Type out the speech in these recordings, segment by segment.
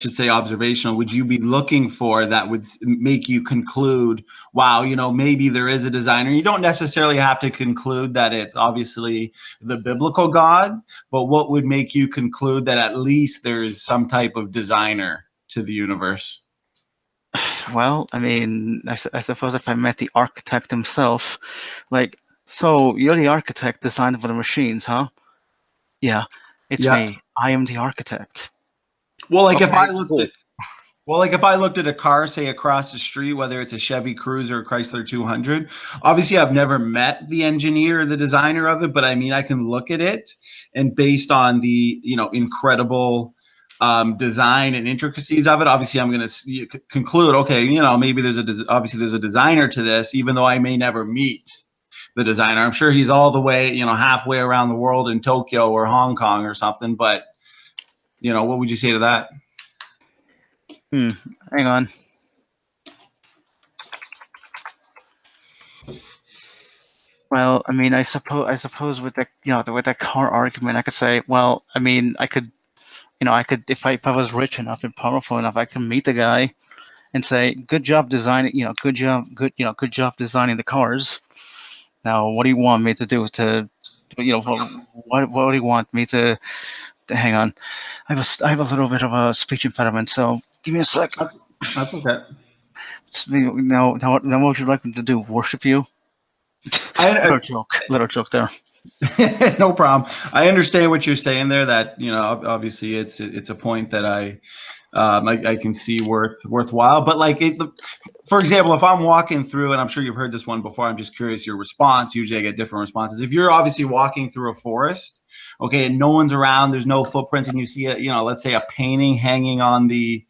should say observational, would you be looking for that would make you conclude, wow, maybe there is a designer? You don't necessarily have to conclude that it's obviously the biblical God, but what would make you conclude that at least there's some type of designer to the universe? Well, I mean, I suppose if I met the architect himself, like, so you're the architect designing for the machines, huh? Yeah, it's Yeah. me. I am the architect. Well, like if I Okay, looked at cool. Well, like if I looked at a car, say across the street, whether it's a Chevy Cruze or a Chrysler 200, obviously I've never met the engineer or the designer of it, but I mean, I can look at it and based on the, incredible design and intricacies of it, obviously I'm going to conclude, okay, maybe obviously there's a designer to this, even though I may never meet the designer. I'm sure he's all the way, halfway around the world in Tokyo or Hong Kong or something, but, what would you say to that? Hang on. Well, I mean, I suppose with the, with that car argument, I could say, well, I mean, I could, if I was rich enough and powerful enough, I could meet the guy and say, good job designing, good job designing the cars. Now, what do you want me to do what do you want me to hang on? I have a little bit of a speech impediment, so give me a sec. That's okay. Now, what would you like me to do? Worship you? I, Little joke there. no problem. I understand what you're saying there. That obviously it's a point that I can see worthwhile. But like, for example, if I'm walking through, and I'm sure you've heard this one before, I'm just curious your response. Usually, I get different responses. If you're obviously walking through a forest, okay, and no one's around, there's no footprints, and you see let's say a painting hanging on the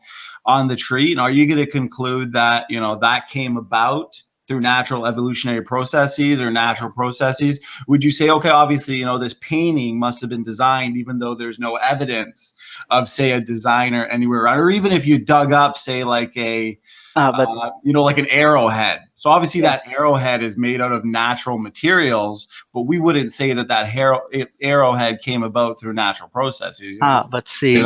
tree, are you going to conclude that that came about through natural evolutionary processes or natural processes? Would you say, okay, obviously, this painting must have been designed, even though there's no evidence of, say, a designer anywhere around, or even if you dug up, say, like But like an arrowhead. So obviously that yes. arrowhead is made out of natural materials, but we wouldn't say that arrowhead came about through natural processes. But see,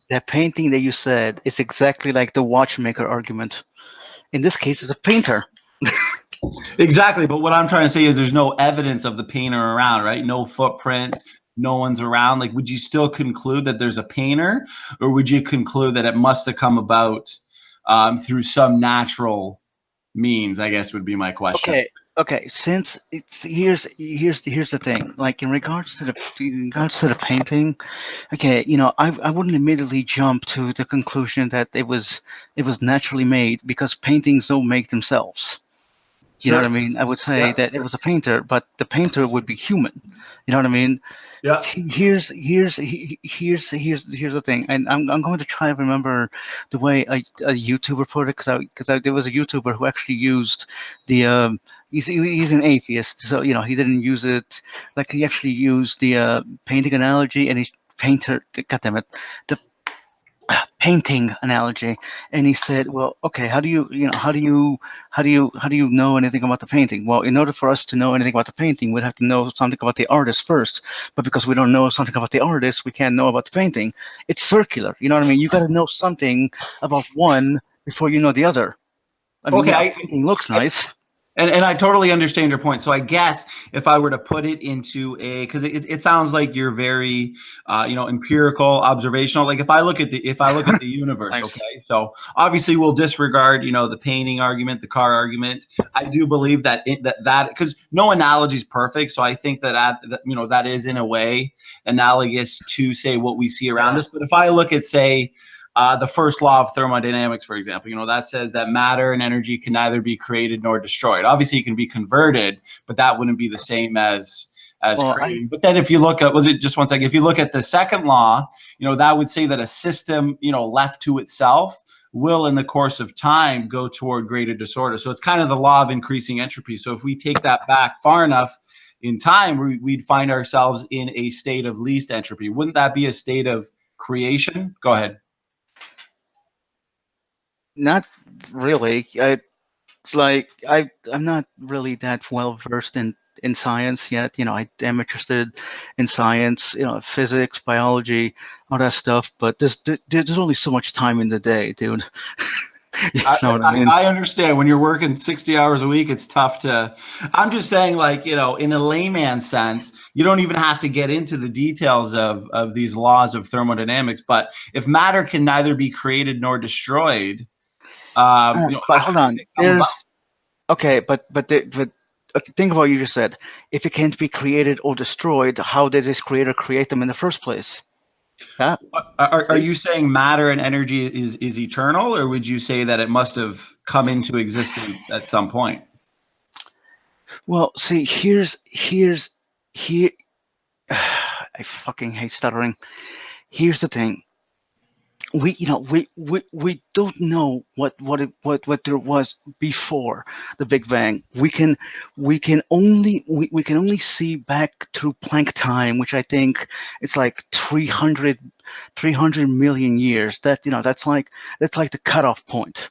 that painting that you said is exactly like the watchmaker argument. In this case, it's a painter. Exactly. But what I'm trying to say is there's no evidence of the painter around, right? No footprints, no one's around. Like, would you still conclude that there's a painter, or would you conclude that it must have come about through some natural means? I guess would be my question. Okay. Since it's here's the thing. Like in regards to the painting, okay, I wouldn't immediately jump to the conclusion that it was naturally made because paintings don't make themselves. You know what Sure. I mean? I would say Yeah. that it was a painter, but the painter would be human. You know what I mean? Yeah. Here's the thing, and I'm going to try to remember the way a YouTuber put it, because there was a YouTuber who actually used the he's an atheist, so he didn't use it, like he actually used the painting analogy, and he painter, God damn it, the painting analogy, and he said, well, okay, how do you know anything about the painting? Well, in order for us to know anything about the painting, we'd have to know something about the artist first, but because we don't know something about the artist, we can't know about the painting. It's circular, you know what I mean? You got to know something about one before you know the other. I mean, Okay. yeah, painting looks nice. And I totally understand your point. So I guess if I were to put it into because it sounds like you're very empirical, observational. Like if I look at the universe, Thanks. okay. So obviously we'll disregard the painting argument, the car argument. I do believe that because no analogy is perfect. So I think that is in a way analogous to, say, what we see around us. But if I look at, say, the first law of thermodynamics, for example, that says that matter and energy can neither be created nor destroyed. Obviously, it can be converted, but that wouldn't be the same as Well, creating. But then if you look at, just one second, if you look at the second law, that would say that a system, left to itself will, in the course of time, go toward greater disorder. So it's kind of the law of increasing entropy. So if we take that back far enough in time, we'd find ourselves in a state of least entropy. Wouldn't that be a state of creation? Go ahead. not really. I'm not really that well versed in science yet. You know, I am interested in science, you know, physics, biology, all that stuff. But there's only so much time in the day, dude. You know what I mean? I understand when you're working 60 hours a week, it's tough to. I'm just saying, like, you know, in a layman's sense, you don't even have to get into the details of these laws of thermodynamics. But if matter can neither be created nor destroyed, you know, But how hold did on, it come about? there's okay, but think about what you just said. If it can't be created or destroyed, how did this creator create them in the first place? Yeah. Are See? you saying matter and energy is eternal, or would you say that it must have come into existence at some point? Well, see, here. I fucking hate stuttering. Here's the thing. We don't know what there was before the Big Bang. We can only see back through Planck time, which I think it's like 300 million years. That, you know, that's like the cutoff point.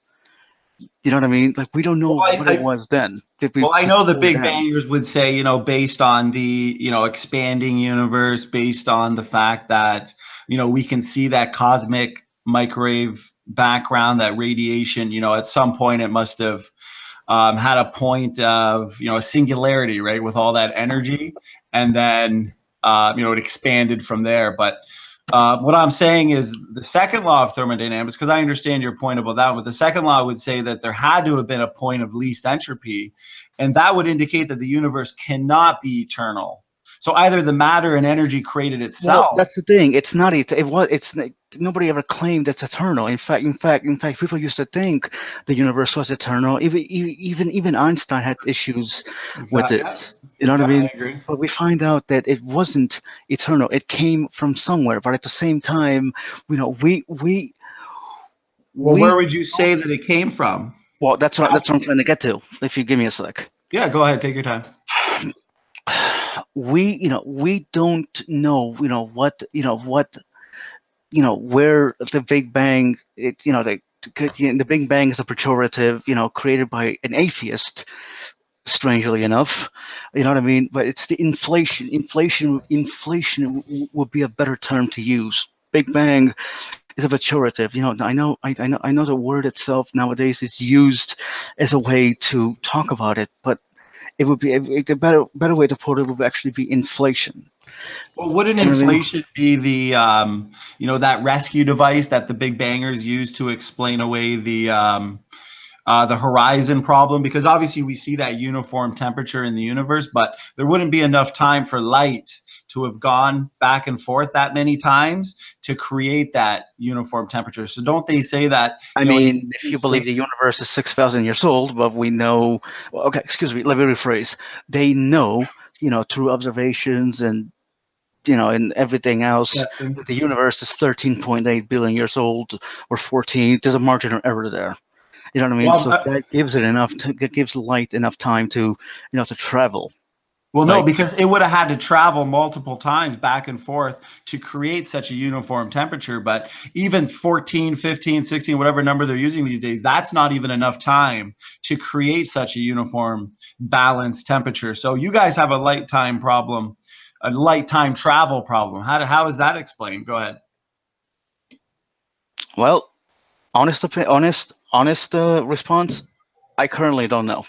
You know what I mean? Like, we don't Well, know what it was then. well, I know the Before Big then. Bangers would say, you know, based on the, you know, expanding universe, based on the fact that, you know, we can see that cosmic microwave background, that radiation, you know, at some point it must have had a point of, you know, a singularity, right, with all that energy, and then you know, it expanded from there. But what I'm saying is the second law of thermodynamics, because I understand your point about that, but the second law would say that there had to have been a point of least entropy, and that would indicate that the universe cannot be eternal. So either the matter and energy created Well, itself. that's the thing. It's not. It was. Nobody ever claimed it's eternal. In fact, people used to think the universe was eternal. Even Einstein had issues with Exactly. Yeah, this. You know what I yeah, I mean? agree. But we find out that it wasn't eternal. It came from somewhere. But at the same time, you know, Well, where we would you say that it came from? well, that's what I'm trying to get to. If you give me a sec. Yeah, go ahead, take your time. We don't know, where the Big Bang, the Big Bang is a pejorative, created by an atheist, strangely enough. You know what I mean? But it's the inflation would be a better term to use. Big Bang is a pejorative. I know the word itself nowadays is used as a way to talk about it, but it would be the better way to put it would actually be inflation. Well, wouldn't You know what I mean? inflation be the you know, that rescue device that the Big Bangers use to explain away the horizon problem? Because obviously we see that uniform temperature in the universe, but there wouldn't be enough time for light to have gone back and forth that many times to create that uniform temperature. So don't they say that, I you know, mean, if you believe the universe is 6,000 years old, but we know, well, okay, excuse me, let me rephrase. They know, through observations and everything else, testing? that the universe is 13.8 billion years old, or 14. There's a margin of error there. You know what I mean? Well, So that gives light enough time to travel, well, no, right? because it would have had to travel multiple times back and forth to create such a uniform temperature. But even 14, 15, 16, whatever number they're using these days, that's not even enough time to create such a uniform balanced temperature. So you guys have a light time problem, a light time travel problem. How is that explained? Go ahead. Well, honest response. I currently don't know.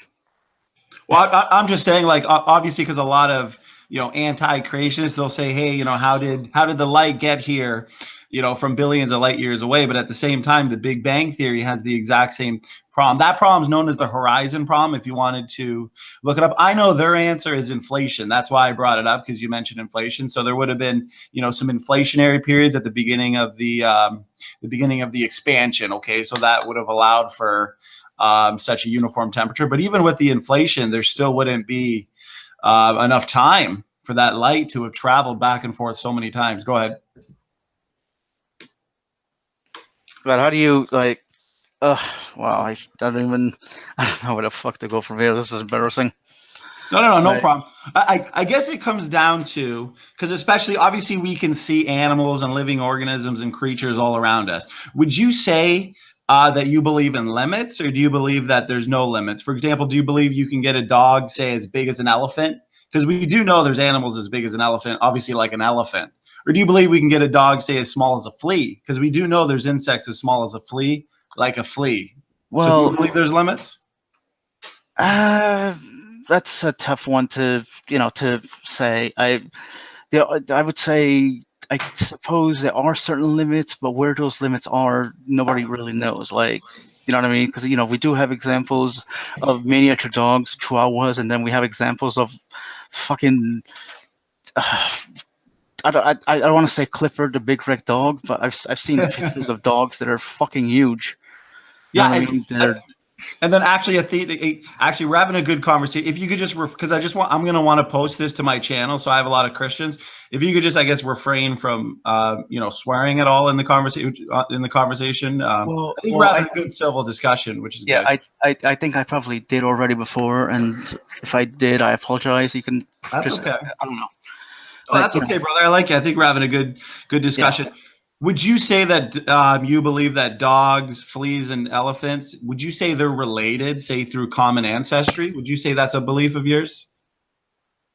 Well, I'm just saying, like, obviously, because a lot of, you know, anti-creationists, they'll say, hey, you know, how did the light get here, you know, from billions of light years away? But at the same time, the Big Bang theory has the exact same problem. That problem is known as the horizon problem. If you wanted to look it up, I know their answer is inflation. That's why I brought it up, because you mentioned inflation. So there would have been, you know, some inflationary periods at the beginning of the expansion. Okay, so that would have allowed for such a uniform temperature. But even with the inflation, there still wouldn't be enough time for that light to have traveled back and forth so many times. Go ahead. But how do you like? Wow, I don't know where the fuck to go from here. This is embarrassing. No Right. problem. I guess it comes down to, because especially obviously we can see animals and living organisms and creatures all around us. Would you say that you believe in limits, or do you believe that there's no limits? For example, do you believe you can get a dog, say, as big as an elephant, Because we do know there's animals as big as an elephant, obviously like an elephant. Or do you believe we can get a dog, say, as small as a flea? Because we do know there's insects as small as a flea, like a flea. So do you Well, believe there's limits? uh, that's a tough one to to say. I would say I suppose there are certain limits, but where those limits are, nobody really knows. Like, you know what I mean? Because we do have examples of miniature dogs, chihuahuas, and then we have examples of fucking. I don't want to say Clifford the big red dog, but I've seen pictures of dogs that are fucking huge. You know Yeah, what I mean? and then actually, actually, we're having a good conversation. If you could just, because I'm going to want to post this to my channel, so I have a lot of Christians. If you could just, I guess, refrain from, swearing at all in the conversation. Well, I think we're well, having a good civil discussion, which is yeah, good. I think I probably did already before, and if I did, I apologize. You can That's just, okay. I don't know, Oh, but that's okay, brother. I like it. I think we're having a good yeah. discussion. Would you say that you believe that dogs, fleas, and elephants, would you say they're related, say through common ancestry? Would you say that's a belief of yours?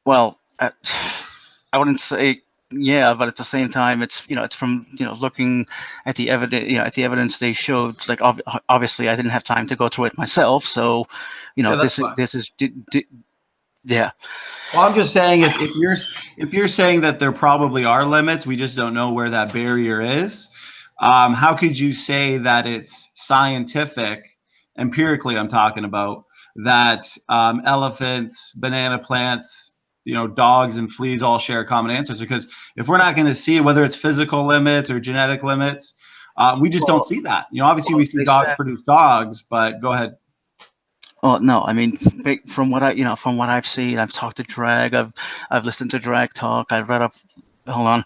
Well, I wouldn't say yeah, but at the same time, it's from looking at the evidence, they showed. Like obviously, I didn't have time to go through it myself, so Yeah, that's this is fine. yeah. Well, I'm just saying if you're saying that there probably are limits, we just don't know where that barrier is. How could you say that it's scientific, empirically? I'm talking about that elephants, banana plants, dogs and fleas all share a common ancestor. Because if we're not going to see whether it's physical limits or genetic limits, we just don't Well, see that. Obviously we see they dogs said. produce dogs, but go ahead. Oh no, I mean, from what from what I've seen, I've talked to Drag, I've listened to Drag talk, I've read up. Hold on.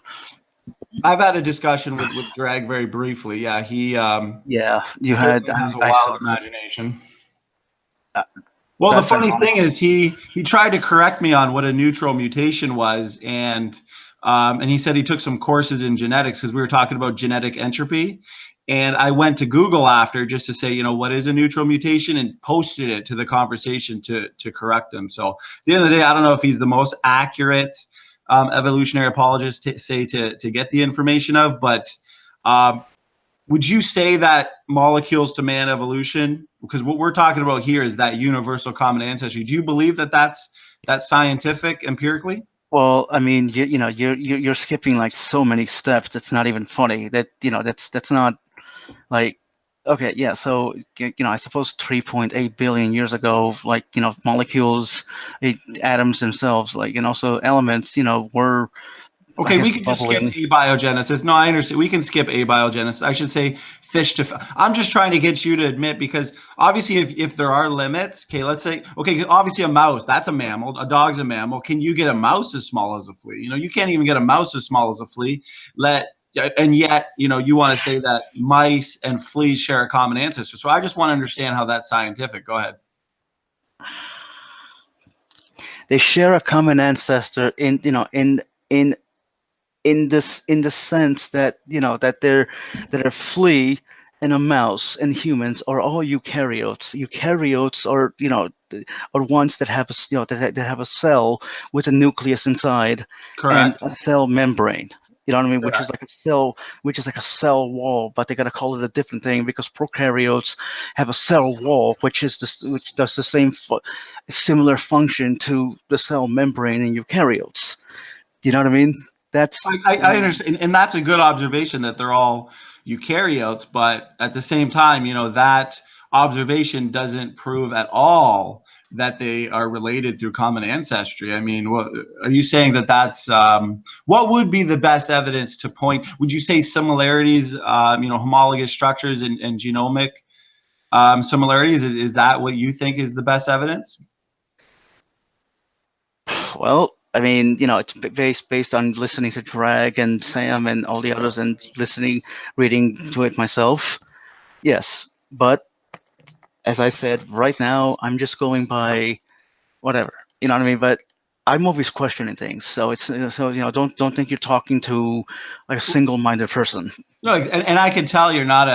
I've had a discussion with Drag very briefly. Yeah, he Yeah, you had. certainly has a I saw wild that. imagination. Uh, Well, the that's funny ironic. thing is, he tried to correct me on what a neutral mutation was, and he said he took some courses in genetics because we were talking about genetic entropy, and I went to Google after just to say, what is a neutral mutation, and posted it to the conversation to correct him. So at the end of the day, I don't know if he's the most accurate evolutionary apologist to get the information of, but um, would you say that molecules to man evolution, because what we're talking about here is that universal common ancestry, do you believe that that's scientific empirically? Well, I mean, you're skipping like so many steps. It's not even funny. That's not like. Okay, yeah. So I suppose 3.8 billion years ago, like molecules, atoms themselves, like so elements, were I Okay, guess we can just skip bubbling. abiogenesis. No, I understand. We can skip abiogenesis. I should say fish to. I'm just trying to get you to admit, because obviously, if there are limits, okay, let's say, okay, obviously a mouse, that's a mammal. A dog's a mammal. Can you get a mouse as small as a flea? You can't even get a mouse as small as a flea. And yet, you want to say that mice and fleas share a common ancestor. So I just want to understand how that's scientific. Go ahead. They share a common ancestor in in the sense that that a flea and a mouse and humans are all eukaryotes. Eukaryotes are are ones that have that have a cell with a nucleus inside and Correct. a cell membrane. You know what I mean? Which is Correct. like a cell, which is like a cell wall, but they gotta call it a different thing because prokaryotes have a cell wall, which does the similar function to the cell membrane in eukaryotes. You know what I mean? That's I understand, and that's a good observation that they're all eukaryotes. But at the same time, that observation doesn't prove at all that they are related through common ancestry. I mean, what are you saying that's what would be the best evidence to point? Would you say similarities, homologous structures and genomic similarities? Is that what you think is the best evidence? well, I mean, it's based on listening to Drag and Sam and all the others and reading to it myself. Yes, but as I said, right now I'm just going by whatever. You know what I mean? But I'm always questioning things. So it's so don't think you're talking to like a single-minded person. No, and I can tell you're not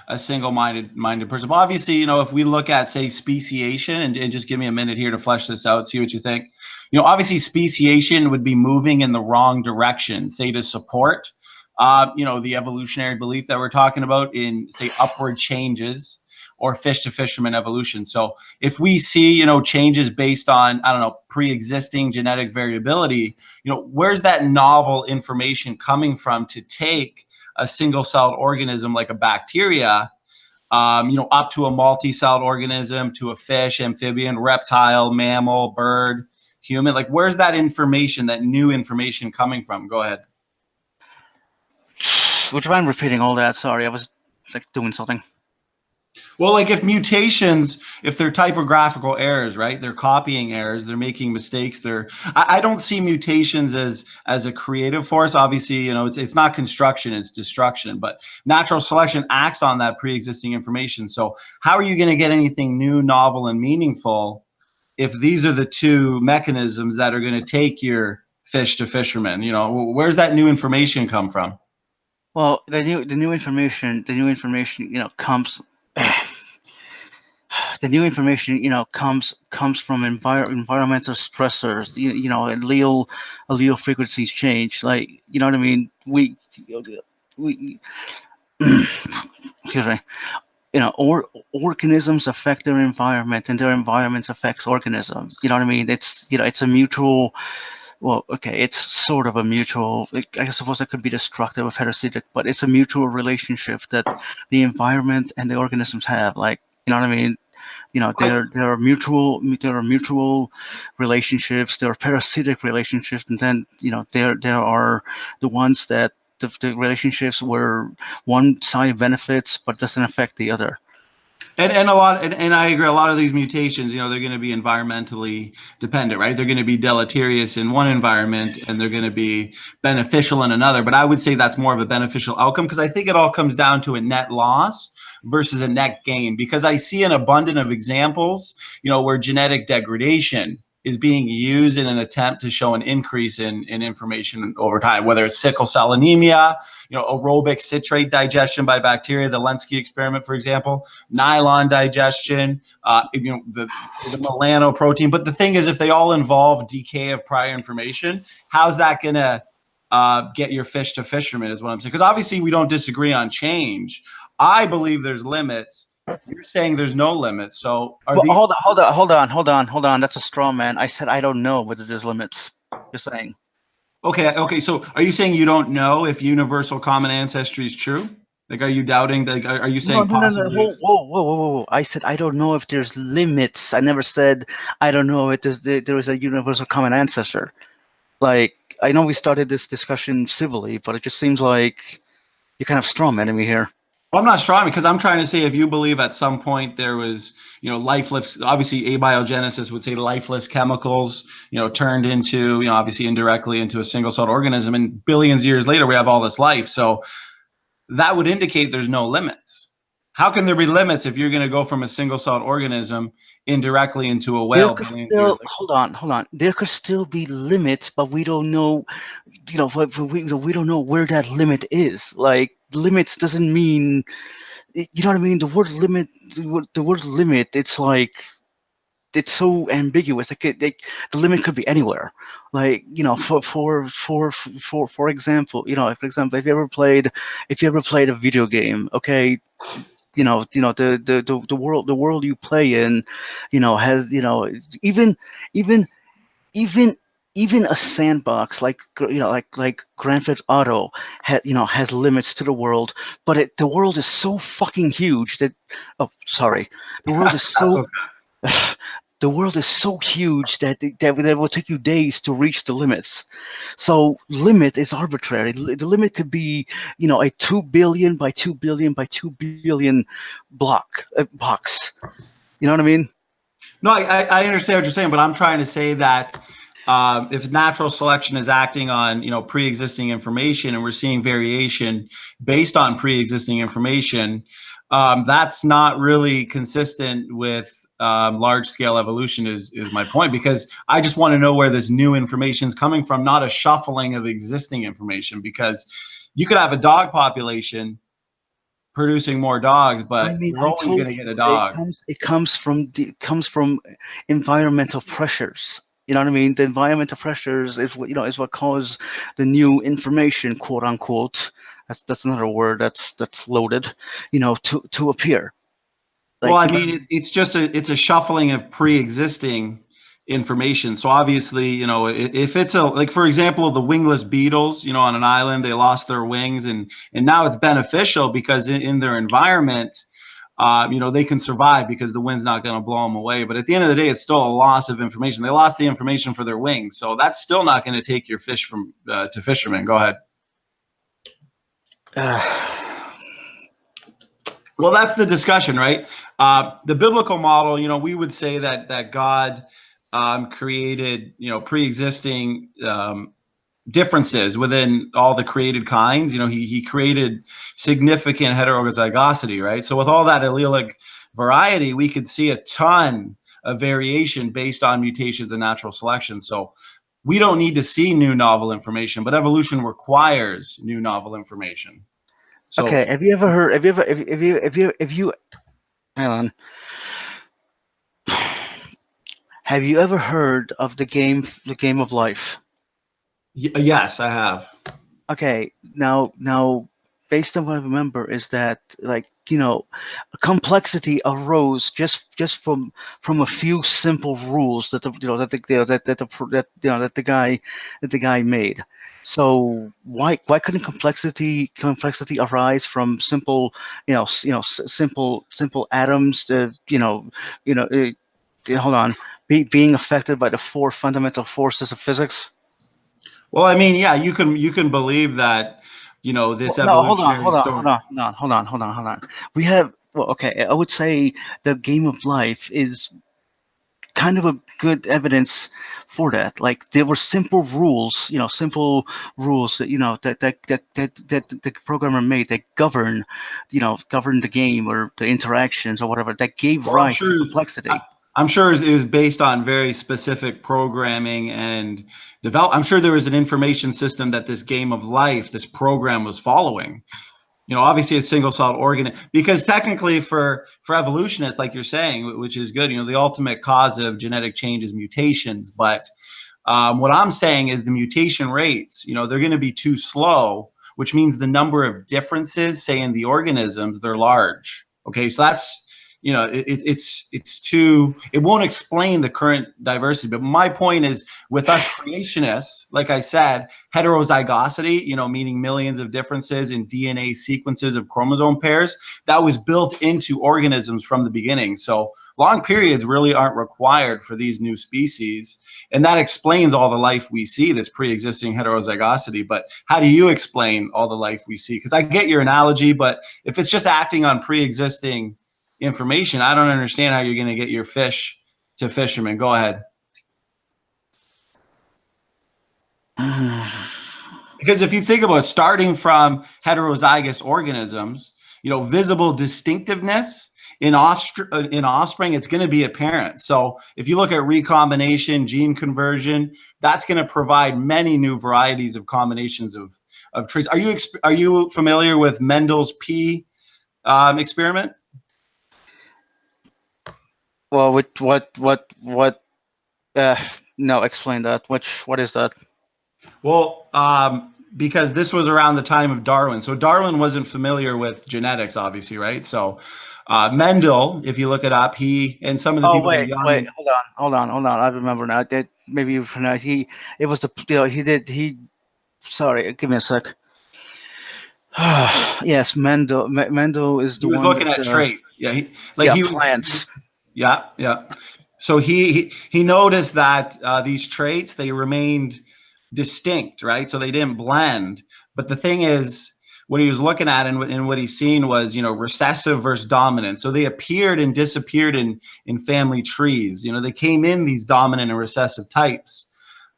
a single-minded person. But obviously, if we look at, say, speciation, and just give me a minute here to flesh this out, see what you think. Obviously, speciation would be moving in the wrong direction, say, to support, the evolutionary belief that we're talking about in, say, upward changes or fish to fisherman evolution. So if we see, changes based on, I don't know, pre-existing genetic variability, where's that novel information coming from to take a single-celled organism like a bacteria, up to a multi-celled organism, to a fish, amphibian, reptile, mammal, bird, human? Like, where's that information, that new information coming from? Go ahead. Would you mind repeating all that? Sorry, I was like doing something. Well, like if they're typographical errors, right? They're copying errors. They're making mistakes. I don't see mutations as a creative force. Obviously, it's not construction, it's destruction. But natural selection acts on that pre-existing information. So how are you going to get anything new, novel, and meaningful if these are the two mechanisms that are going to take your fish to fisherman? Where's that new information come from? Well, the new information comes. The new information comes from environmental stressors. Allele frequencies change. Like, you know what I mean? We excuse me. Organisms affect their environment, and their environments affects organisms. You know what I mean? It's a mutual. Well, okay, it's sort of a mutual. I suppose it could be destructive or parasitic, but it's a mutual relationship that the environment and the organisms have. Like, you know what I mean? There are mutual relationships. There are parasitic relationships, and then there are the ones that the relationships where one side benefits but doesn't affect the other. And I agree, a lot of these mutations, they're going to be environmentally dependent, right? They're going to be deleterious in one environment and they're going to be beneficial in another. But I would say that's more of a beneficial outcome, because I think it all comes down to a net loss versus a net gain, because I see an abundance of examples, where genetic degradation is being used in an attempt to show an increase in information over time, whether it's sickle cell anemia, aerobic citrate digestion by bacteria, the Lenski experiment, for example, nylon digestion, the melanoprotein. But the thing is, if they all involve decay of prior information, how's that going to get your fish to fisherman, is what I'm saying. Because obviously we don't disagree on change. I believe there's limits. You're saying there's no limits. So hold on. That's a straw man. I said I don't know whether there's limits. Just saying. Okay. So are you saying you don't know if universal common ancestry is true? Like, are you doubting that? Are you saying possibly? No. Whoa. I said I don't know if there's limits. I never said I don't know if there is a universal common ancestor. Like, I know we started this discussion civilly, but it just seems like you're kind of strawmanning me here. Well, I'm not strong, because I'm trying to say, if you believe at some point there was, lifeless, obviously abiogenesis would say lifeless chemicals, turned into, obviously indirectly into a single-celled organism, and billions of years later we have all this life. So that would indicate there's no limits. How can there be limits if you're going to go from a single-celled organism indirectly into a whale? Hold on. There could still be limits, but we don't know. We don't know where that limit is. Like, limits doesn't mean. You know what I mean? The word limit. The word limit. It's like, it's so ambiguous. The limit could be anywhere. Like, for example, if you ever played a video game, okay. The world you play in, has, even even even a sandbox like Grand Theft Auto has limits to the world, but the world is so fucking huge that, oh, sorry, the world is so the world is so huge that that will take you days to reach the limits. So limit is arbitrary. The limit could be, a 2 billion by 2 billion by 2 billion box. You know what I mean? No, I understand what you're saying, but I'm trying to say that if natural selection is acting on, pre-existing information, and we're seeing variation based on pre-existing information, that's not really consistent with large-scale evolution is my point, because I just want to know where this new information is coming from, not a shuffling of existing information. Because you could have a dog population producing more dogs, I but mean, you're I always told going to get a you dog. it comes from environmental pressures. You know what I mean? The environmental pressures is what is what cause the new information, quote unquote. That's another word that's loaded. To appear. Well, Like I mean, it's just it's a shuffling of pre-existing information. So obviously, if it's like, for example, the wingless beetles, on an island, they lost their wings, and now it's beneficial because in their environment, they can survive because the wind's not going to blow them away. But at the end of the day, it's still a loss of information. They lost the information for their wings, so that's still not going to take your fish from to fishermen. Go ahead. Well, that's the discussion, right? The biblical model, we would say that God created, pre-existing differences within all the created kinds. He created significant heterozygosity, right? So with all that allelic variety, we could see a ton of variation based on mutations and natural selection. So we don't need to see new novel information, but evolution requires new novel information. So okay, have you ever heard? Have you hang on. Have you ever heard of the game of life? yes, I have. Okay, now, based on what I remember is that, like, complexity arose just from a few simple rules that the you know that the you know, that that the pr- that you know that the guy made. So why couldn't complexity arise from simple simple atoms, hold on, being affected by the four fundamental forces of physics? Well, I mean, yeah, you can believe that, Well, this no, evolutionary story. hold on. We have, well, okay, I would say the game of life is kind of a good evidence for that. Like, there were simple rules that the programmer made that govern the game or the interactions or whatever that gave Well, rise to complexity. I'm sure it was based on very specific programming and develop. I'm sure there was an information system that this game of life, this program was following. Obviously a single celled organ, because technically for evolutionists, like you're saying, which is good, the ultimate cause of genetic change is mutations. But what I'm saying is the mutation rates, they're going to be too slow, which means the number of differences, say in the organisms, they're large. Okay, so that's, it's too, it won't explain the current diversity. But my point is, with us creationists, like I said, heterozygosity, meaning millions of differences in DNA sequences of chromosome pairs, that was built into organisms from the beginning. So long periods really aren't required for these new species. And that explains all the life we see, this pre-existing heterozygosity. But how do you explain all the life we see? Because I get your analogy, but if it's just acting on pre-existing information, I don't understand how you're going to get your fish to fishermen. Go ahead. Because if you think about starting from heterozygous organisms, visible distinctiveness in offspring, it's going to be apparent. So if you look at recombination, gene conversion, that's going to provide many new varieties of combinations of traits. Are you familiar with Mendel's P experiment? Well, what? No, explain that. What is that? Well, because this was around the time of Darwin. So Darwin wasn't familiar with genetics, obviously, right? So Mendel, if you look it up, he and some of the Oh, people that wait, Young. hold on. I remember now. That maybe you pronounce it was Sorry, give me a sec. Yes, Mendel is He the was one looking that at trait. Yeah, yeah, he was. plants. Yeah, yeah. So he noticed that these traits, they remained distinct, right? So they didn't blend. But the thing is, what he was looking at and what he's seen was, recessive versus dominant. So they appeared and disappeared in family trees. They came in these dominant and recessive types.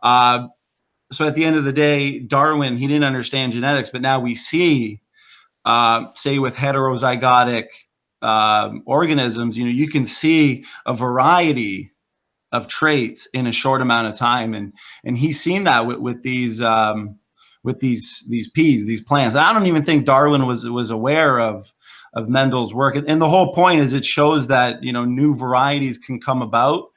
So at the end of the day, Darwin, he didn't understand genetics, but now we see, say with heterozygotic organisms, you can see a variety of traits in a short amount of time, and he's seen that with these peas, these plants. I don't even think Darwin was aware of Mendel's work, and the whole point is it shows that new varieties can come about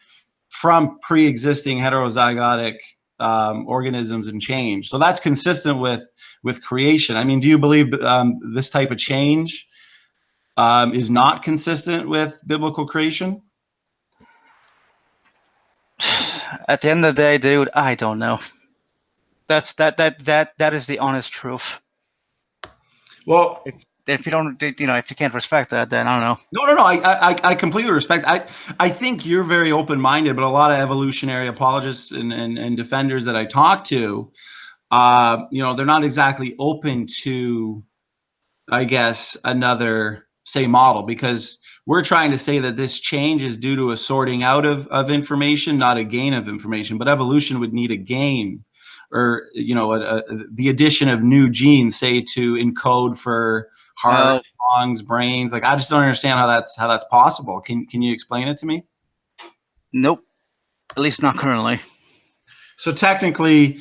from pre-existing heterozygotic organisms and change. So that's consistent with creation. I mean, do you believe this type of change is not consistent with biblical creation? At the end of the day, dude, I don't know. That is the honest truth. Well, if you don't, if you can't respect that, then I don't know. No. I completely respect. I think you're very open-minded, but a lot of evolutionary apologists and defenders that I talk to, they're not exactly open to, I guess, another, say, model, because we're trying to say that this change is due to a sorting out of information, not a gain of information. But evolution would need a gain, or the addition of new genes, say, to encode for heart, lungs, brains. Like, I just don't understand how that's possible. Can you explain it to me? Nope, at least not currently. So technically,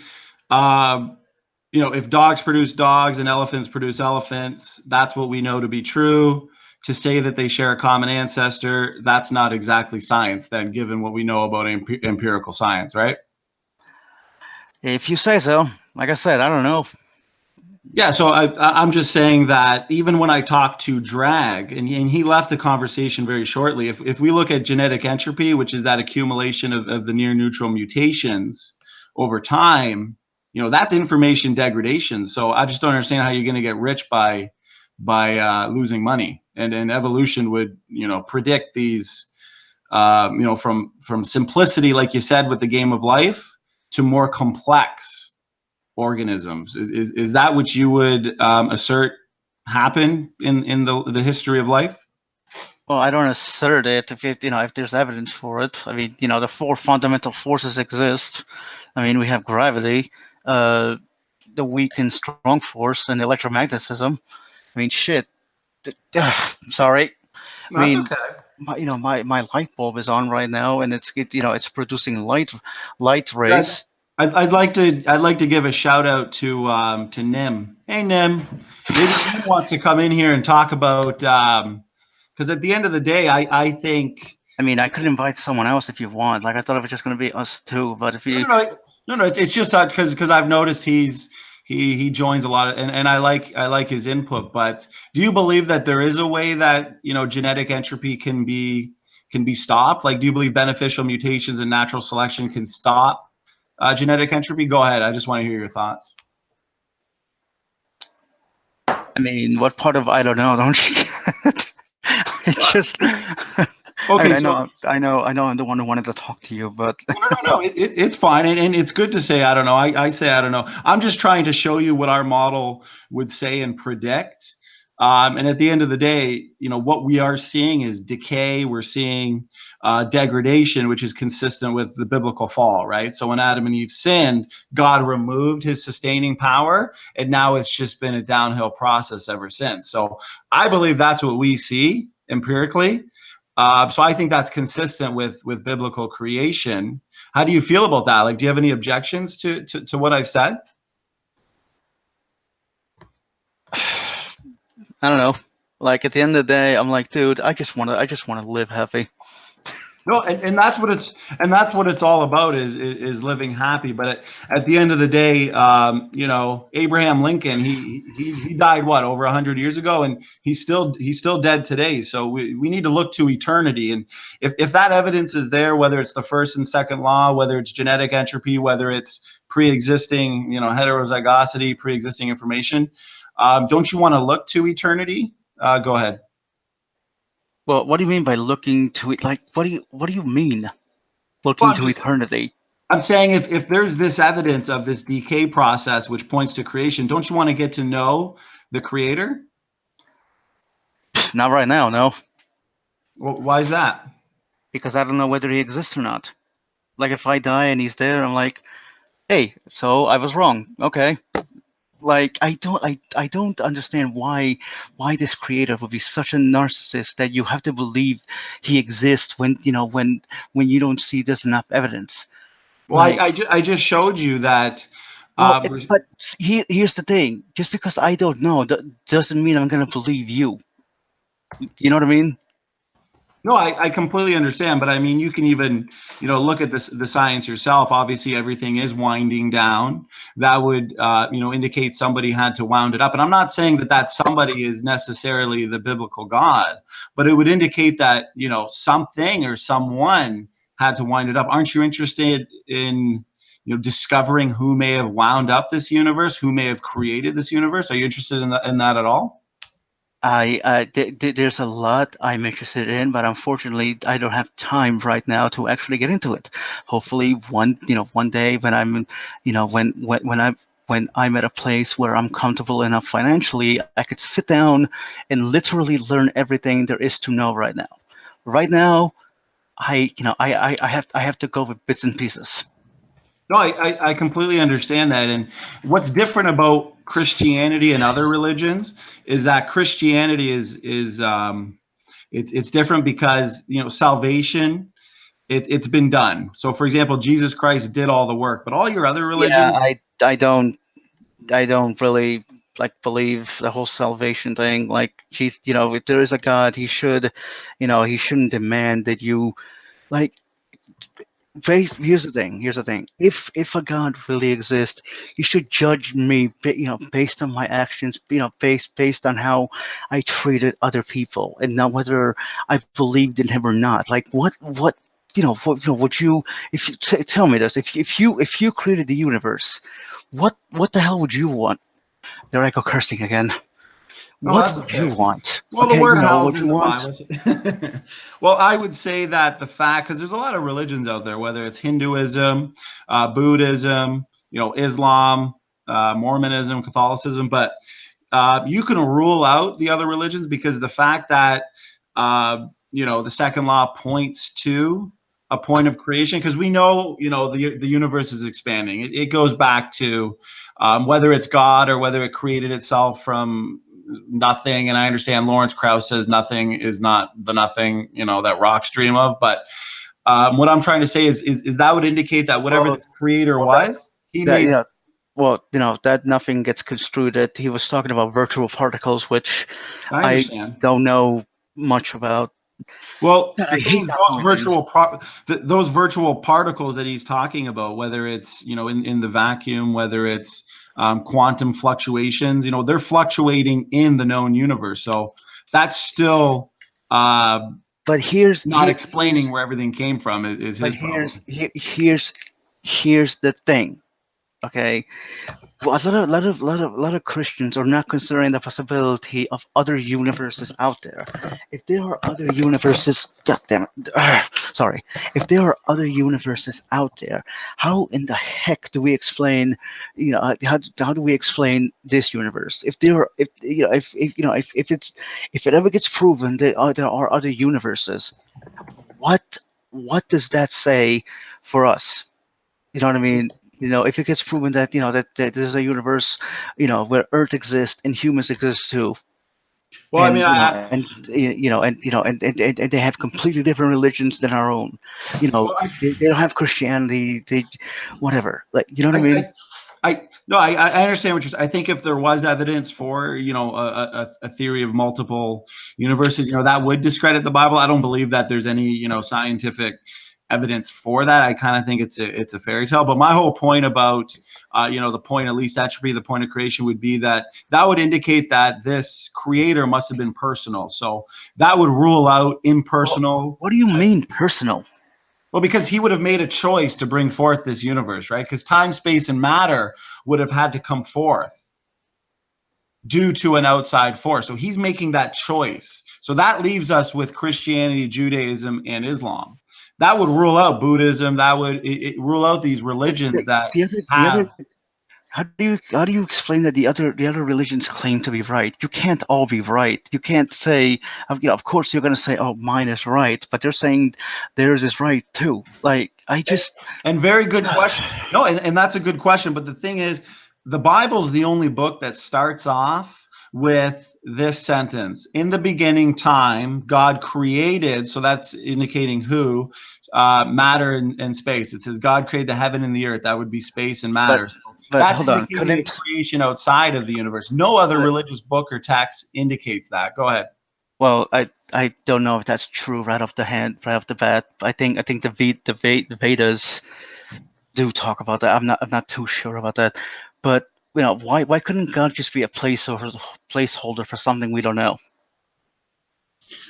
if dogs produce dogs and elephants produce elephants, that's what we know to be true. To say that they share a common ancestor, that's not exactly science then, given what we know about empirical science, right? If you say so. Like I said, I don't know. Yeah, so I'm just saying that even when I talk to Drag, and he left the conversation very shortly, if we look at genetic entropy, which is that accumulation of the near neutral mutations over time, that's information degradation. So I just don't understand how you're going to get rich by losing money. And evolution would, predict these, from simplicity, like you said, with the game of life, to more complex organisms. Is that what you would assert happen in the history of life? Well, I don't assert it. If there's evidence for it. I mean, the four fundamental forces exist. I mean, we have gravity, the weak and strong force, and electromagnetism. I mean, shit. Sorry. No, I mean, that's okay. my light bulb is on right now, and it's producing light rays. I'd like to give a shout out to Nim. Hey Nim, maybe Nim wants to come in here and talk about, because at the end of the day, I think. I mean, I could invite someone else if you want. Like, I thought it was just going to be us two, but if you no, it's just because I've noticed he joins a lot of, and I like his input. But do you believe that there is a way that genetic entropy can be stopped? Like, do you believe beneficial mutations and natural selection can stop genetic entropy? Go ahead. I just want to hear your thoughts. I mean, what part of I don't know, don't you get? It's just okay. I know I'm the one who wanted to talk to you, but no, it's fine, and it's good to say I don't know. I say I don't know. I'm just trying to show you what our model would say and predict. And at the end of the day, what we are seeing is decay. We're seeing degradation, which is consistent with the biblical fall, right? So when Adam and Eve sinned, God removed his sustaining power, and now it's just been a downhill process ever since. So I believe that's what we see empirically. So I think that's consistent with biblical creation. How do you feel about that? Like, do you have any objections to what I've said? I don't know. Like, at the end of the day, I'm like, dude, I just want to live happy. No, and that's what it's all about is living happy. But at the end of the day, Abraham Lincoln, he died over 100 years ago, and he's still dead today. So we need to look to eternity. And if that evidence is there, whether it's the first and second law, whether it's genetic entropy, whether it's pre-existing, heterozygosity, pre-existing information, don't you want to look to eternity? Go ahead. Well, what do you mean by looking to it? Like, what do you mean, looking to eternity? I'm saying if there's this evidence of this decay process which points to creation, don't you want to get to know the creator? Not right now, no. Well, why is that? Because I don't know whether he exists or not. Like, if I die and he's there, I'm like, hey, so I was wrong. Okay. Like I don't understand why this creator would be such a narcissist that you have to believe he exists when when you don't see there's enough evidence. Well, Like, I just showed you that. well, Uh, but here's the thing: just because I don't know, doesn't mean I'm gonna believe you. You know what I mean? No, I completely understand, but I mean, you can even, look at this the science yourself. Obviously, everything is winding down. That would, indicate somebody had to wound it up. And I'm not saying that that somebody is necessarily the biblical God, but it would indicate that, something or someone had to wind it up. Aren't you interested in, discovering who may have wound up this universe, who may have created this universe? Are you interested in that at all? There's a lot I'm interested in, but unfortunately, I don't have time right now to actually get into it. Hopefully, one day when I'm, when I'm at a place where I'm comfortable enough financially, I could sit down and literally learn everything there is to know right now. Right now, I have to go with bits and pieces. No, I completely understand that. And what's different about Christianity and other religions is that Christianity it's different because salvation it's been done. So for example, Jesus Christ did all the work, but all your other Yeah, religions. I don't really like believe the whole salvation thing. Like, geez, if there is a God, he shouldn't demand that you like. Here's the thing. If a God really exists, he should judge me, based on my actions, based on how I treated other people, and not whether I believed in him or not. Like, what. Would you, if you tell me this, if you created the universe, what the hell would you want? There I go cursing again. Oh, What that's would you okay. want? Well, the Okay, word hell's what in you the want. Bible. Well, I would say that the fact, because there's a lot of religions out there, whether it's Hinduism, Buddhism, Islam, Mormonism, Catholicism, but you can rule out the other religions because the fact that the second law points to a point of creation, because we know the universe is expanding. It goes back to whether it's God or whether it created itself from nothing. And I understand Lawrence Krauss says nothing is not the nothing that rocks dream of. But what I'm trying to say is that would indicate that whatever Well, this creator well, was, he that made. well, that nothing gets construed. That he was talking about virtual particles, which I I understand. don't know much about. Well, God, the I thing hate is, not knowing things. those virtual particles that he's talking about, whether it's in the vacuum, whether it's quantum fluctuations, they're fluctuating in the known universe. So that's still But not explaining where everything came from. Is his problem? here's the thing. Okay, well, a lot of Christians are not considering the possibility of other universes out there. If there are other universes, God damn it, sorry. If there are other universes out there, how in the heck do we explain, how do we explain this universe? If there are, if if it ever gets proven that there are other universes, what what does that say for us? You know what I mean? If it gets proven that that there's a universe, where Earth exists and humans exist too, Well, I mean, and and they have completely different religions than our own. well, They don't have Christianity. They whatever. Like, you know what I I mean? no, I understand what you're saying. I think if there was evidence for a theory of multiple universes, that would discredit the Bible. I don't believe that there's any scientific evidence for that. I kind of think it's a fairy tale. But my whole point about the point, at least that should be the point of creation, would be that would indicate that this creator must have been personal. So that would rule out Well, impersonal. what do you mean personal? Well, because he would have made a choice to bring forth this universe, right? Because time, space, and matter would have had to come forth due to an outside force. So he's making that choice. So that leaves us with Christianity, Judaism, and Islam. That would rule out Buddhism. That would rule out these religions that The other have. how do you explain that the other religions claim to be right? You can't all be right. You can't say, of course you're going to say, oh, mine is right, but they're saying theirs is right too. Like, I just And very good question. No, and that's a good question. But the thing is, the Bible's the only book that starts off with this sentence: in the beginning time, God created. So that's indicating who? Matter and space. It says God created the heaven and the earth. That would be space and But matter. So but that's hold on, indicating a creation outside of the universe. No other but- religious book or text indicates that. Go ahead. well, I don't know if that's true right off the bat. I think the Vedas do talk about that. I'm not too sure about that, but why couldn't God just be a placeholder for something we don't know?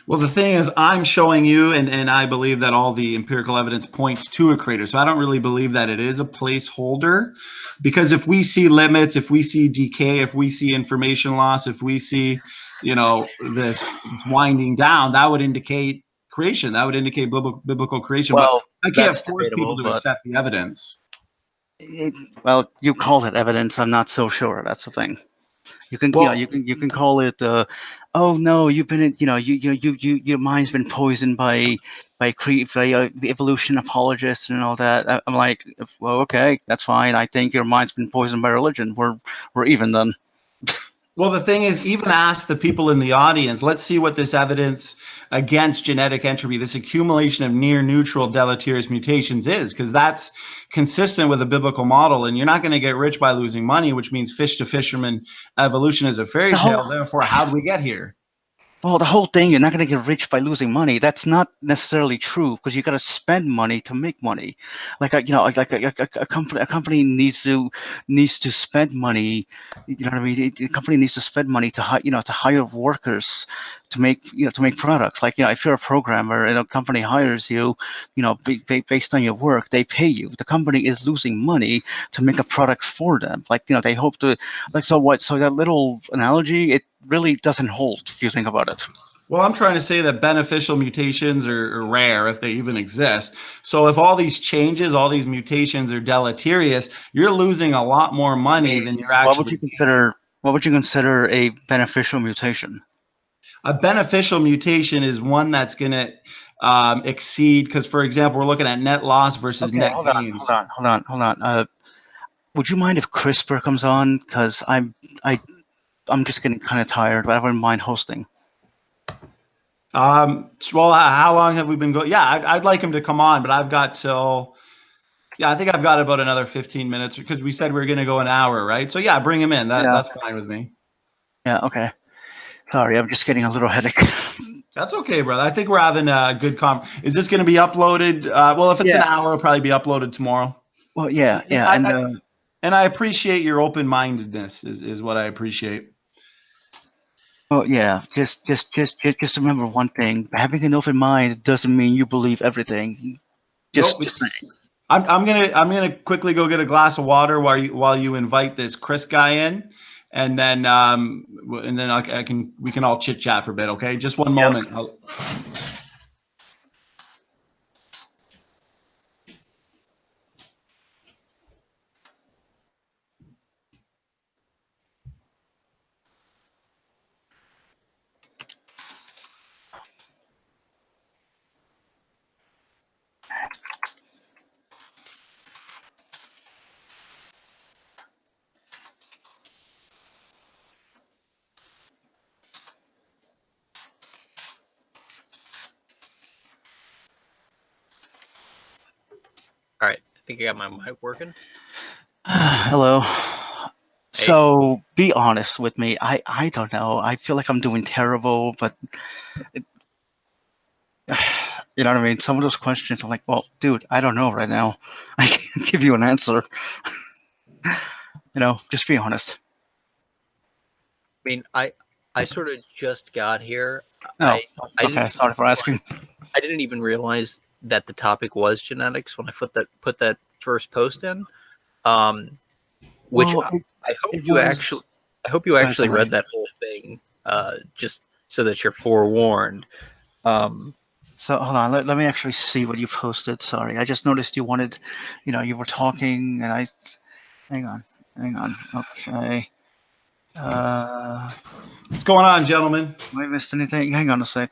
Well, the thing is, I'm showing you, and I believe that all the empirical evidence points to a creator. So I don't really believe that it is a placeholder, because if we see limits, if we see decay, if we see information loss, if we see, this winding down, that would indicate creation. That would indicate biblical creation. But Well, I can't that's force people debatable, to but accept the evidence. well, you call it evidence. I'm not so sure. That's the thing. You can, Well, you can call it, oh no, you've been, your mind's been poisoned by the evolution apologists and all that. I'm like, well, okay, that's fine. I think your mind's been poisoned by religion. We're even then. Well, the thing is, even ask the people in the audience. Let's see what this evidence against genetic entropy, this accumulation of near neutral deleterious mutations is, because that's consistent with a biblical model. And you're not going to get rich by losing money, which means fish to fisherman evolution is a fairy The whole, tale. Therefore, how did we get here? Well, the whole thing, you're not going to get rich by losing money. That's not necessarily true, because you got to spend money to make money. Like a company needs to spend money. You know what I mean? A company needs to spend money to hire workers to make products. Like, if you're a programmer and a company hires you, based on your work, they pay you. The company is losing money to make a product for them. Like, they hope to, like, so what? So that little analogy, it really doesn't hold if you think about it. Well, I'm trying to say that beneficial mutations are rare if they even exist. So if all these changes, all these mutations are deleterious, you're losing a lot more money than you're What would you actually. consider? What would you consider a beneficial mutation? A beneficial mutation is one that's going to exceed, because, for example, we're looking at net loss versus Okay, net gains. hold on. Would you mind if CRISPR comes on? Because I'm just getting kind of tired, but I wouldn't mind hosting. Well, how long have we been going? Yeah, I'd like him to come on, but I've got till. Yeah, I think I've got about another 15 minutes, because we said we were going to go an hour, right? So yeah, bring him in. Yeah. That's fine with me. Yeah. Okay. Sorry, I'm just getting a little headache. That's okay, brother. I think we're having a good Is this going to be uploaded? Well, if it's an hour, it'll probably be uploaded tomorrow. Well, yeah, And I appreciate your open-mindedness. Is what I appreciate. well, yeah. Just remember one thing: having an open mind doesn't mean you believe everything. Nope. Just saying. I'm gonna quickly go get a glass of water while you invite this Chris guy in, and then we can all chit chat for a bit. Okay, just one moment. All right, I think I got my mic working. Hello. So be honest with me. I don't know. I feel like I'm doing terrible, but you know what I mean? Some of those questions, I'm like, well, dude, I don't know right now. I can't give you an answer. Just be honest. I mean, I sort of just got here. Oh, I okay. Sorry for asking. I didn't even realize that the topic was genetics when I put that first post in. Which Well, I hope you actually read that whole thing, just so that you're forewarned. So hold on, let me actually see what you posted. Sorry, I just noticed you wanted, you were talking, and hang on, okay. What's going on, gentlemen? Have I missed anything? Hang on a sec.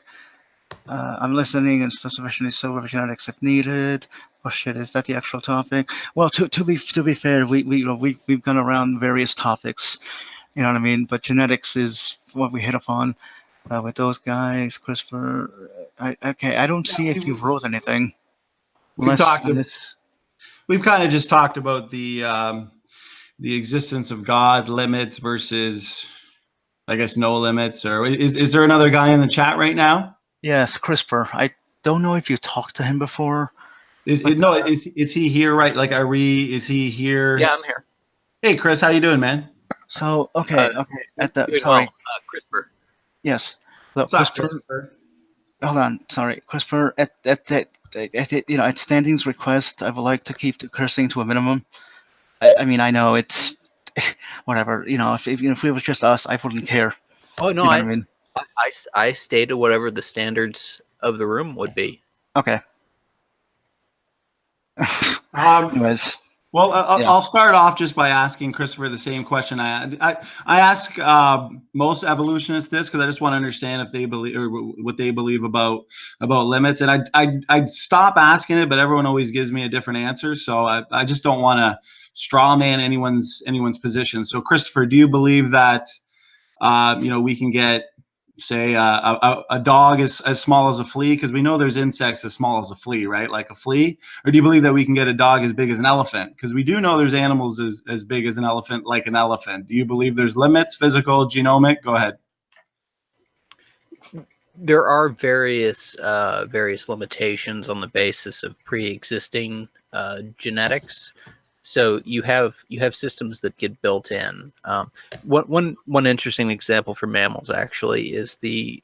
I'm listening, and sufficiently so with genetics if needed. Oh shit, is that the actual topic? Well, to be fair, we've gone around various topics, you know what I mean. But genetics is what we hit upon with those guys. Crispr. Okay, I don't see if you wrote anything. We've talked. Unless We've kind of just talked about the existence of God, limits versus, I guess, no limits. Or is there another guy in the chat right now? yes, Crispr. I don't know if you talked to him before. Is he here? Right? Like, is he here? Yeah, I'm here. Hey, Chris, how you doing, man? So okay. At the Doing sorry. well. CRISPR. Yes. So What's up, Crispr. Christopher? Hold on. Sorry, Crispr. At standing's request, I would like to keep the cursing to a minimum. I mean, I know it's whatever. If it was just us, I wouldn't care. Oh no, You know what I mean? I stated whatever the standards of the room would be. Okay. Um, Anyways, Well, Yeah. I'll start off just by asking Christopher the same question I ask most evolutionists this, because I just want to understand if they believe, or what they believe about limits. And I'd stop asking it, but everyone always gives me a different answer. So I just don't want to straw man anyone's position. So Christopher, do you believe that we can get, say, a dog as small as a flea? Because we know there's insects as small as a flea, right? Like a flea. Or do you believe that we can get a dog as big as an elephant? Because we do know there's animals as big as an elephant, like an elephant. Do you believe there's limits, physical, genomic? Go ahead. There are various limitations on the basis of pre-existing genetics. So you have systems that get built in. One interesting example for mammals actually is the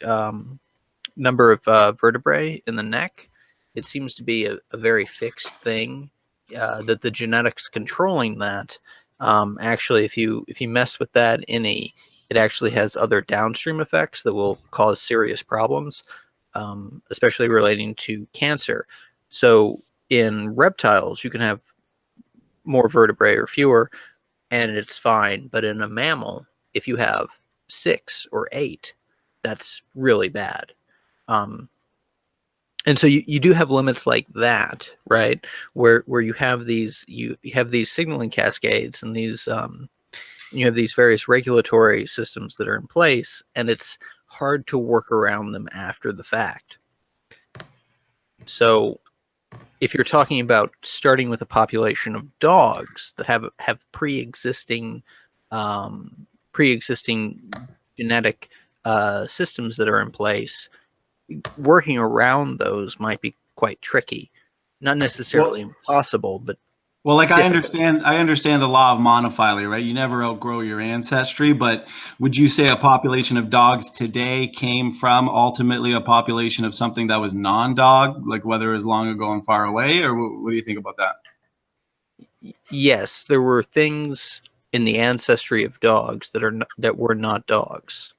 number of vertebrae in the neck. It seems to be a very fixed thing. That the genetics controlling that, actually, if you mess with that it actually has other downstream effects that will cause serious problems, especially relating to cancer. So in reptiles, you can have more vertebrae or fewer, and it's fine. But in a mammal, if you have 6 or 8, that's really bad. And so you do have limits like that, right? Where you have these signaling cascades and these you have these various regulatory systems that are in place, and it's hard to work around them after the fact. So if you're talking about starting with a population of dogs that have pre-existing genetic systems that are in place, working around those might be quite tricky. Not necessarily impossible, but like difficult. I understand the law of monophyly, right? You never outgrow your ancestry, but would you say a population of dogs today came from ultimately a population of something that was non-dog, like whether it was long ago and far away, or what do you think about that? Yes, there were things in the ancestry of dogs that were not dogs.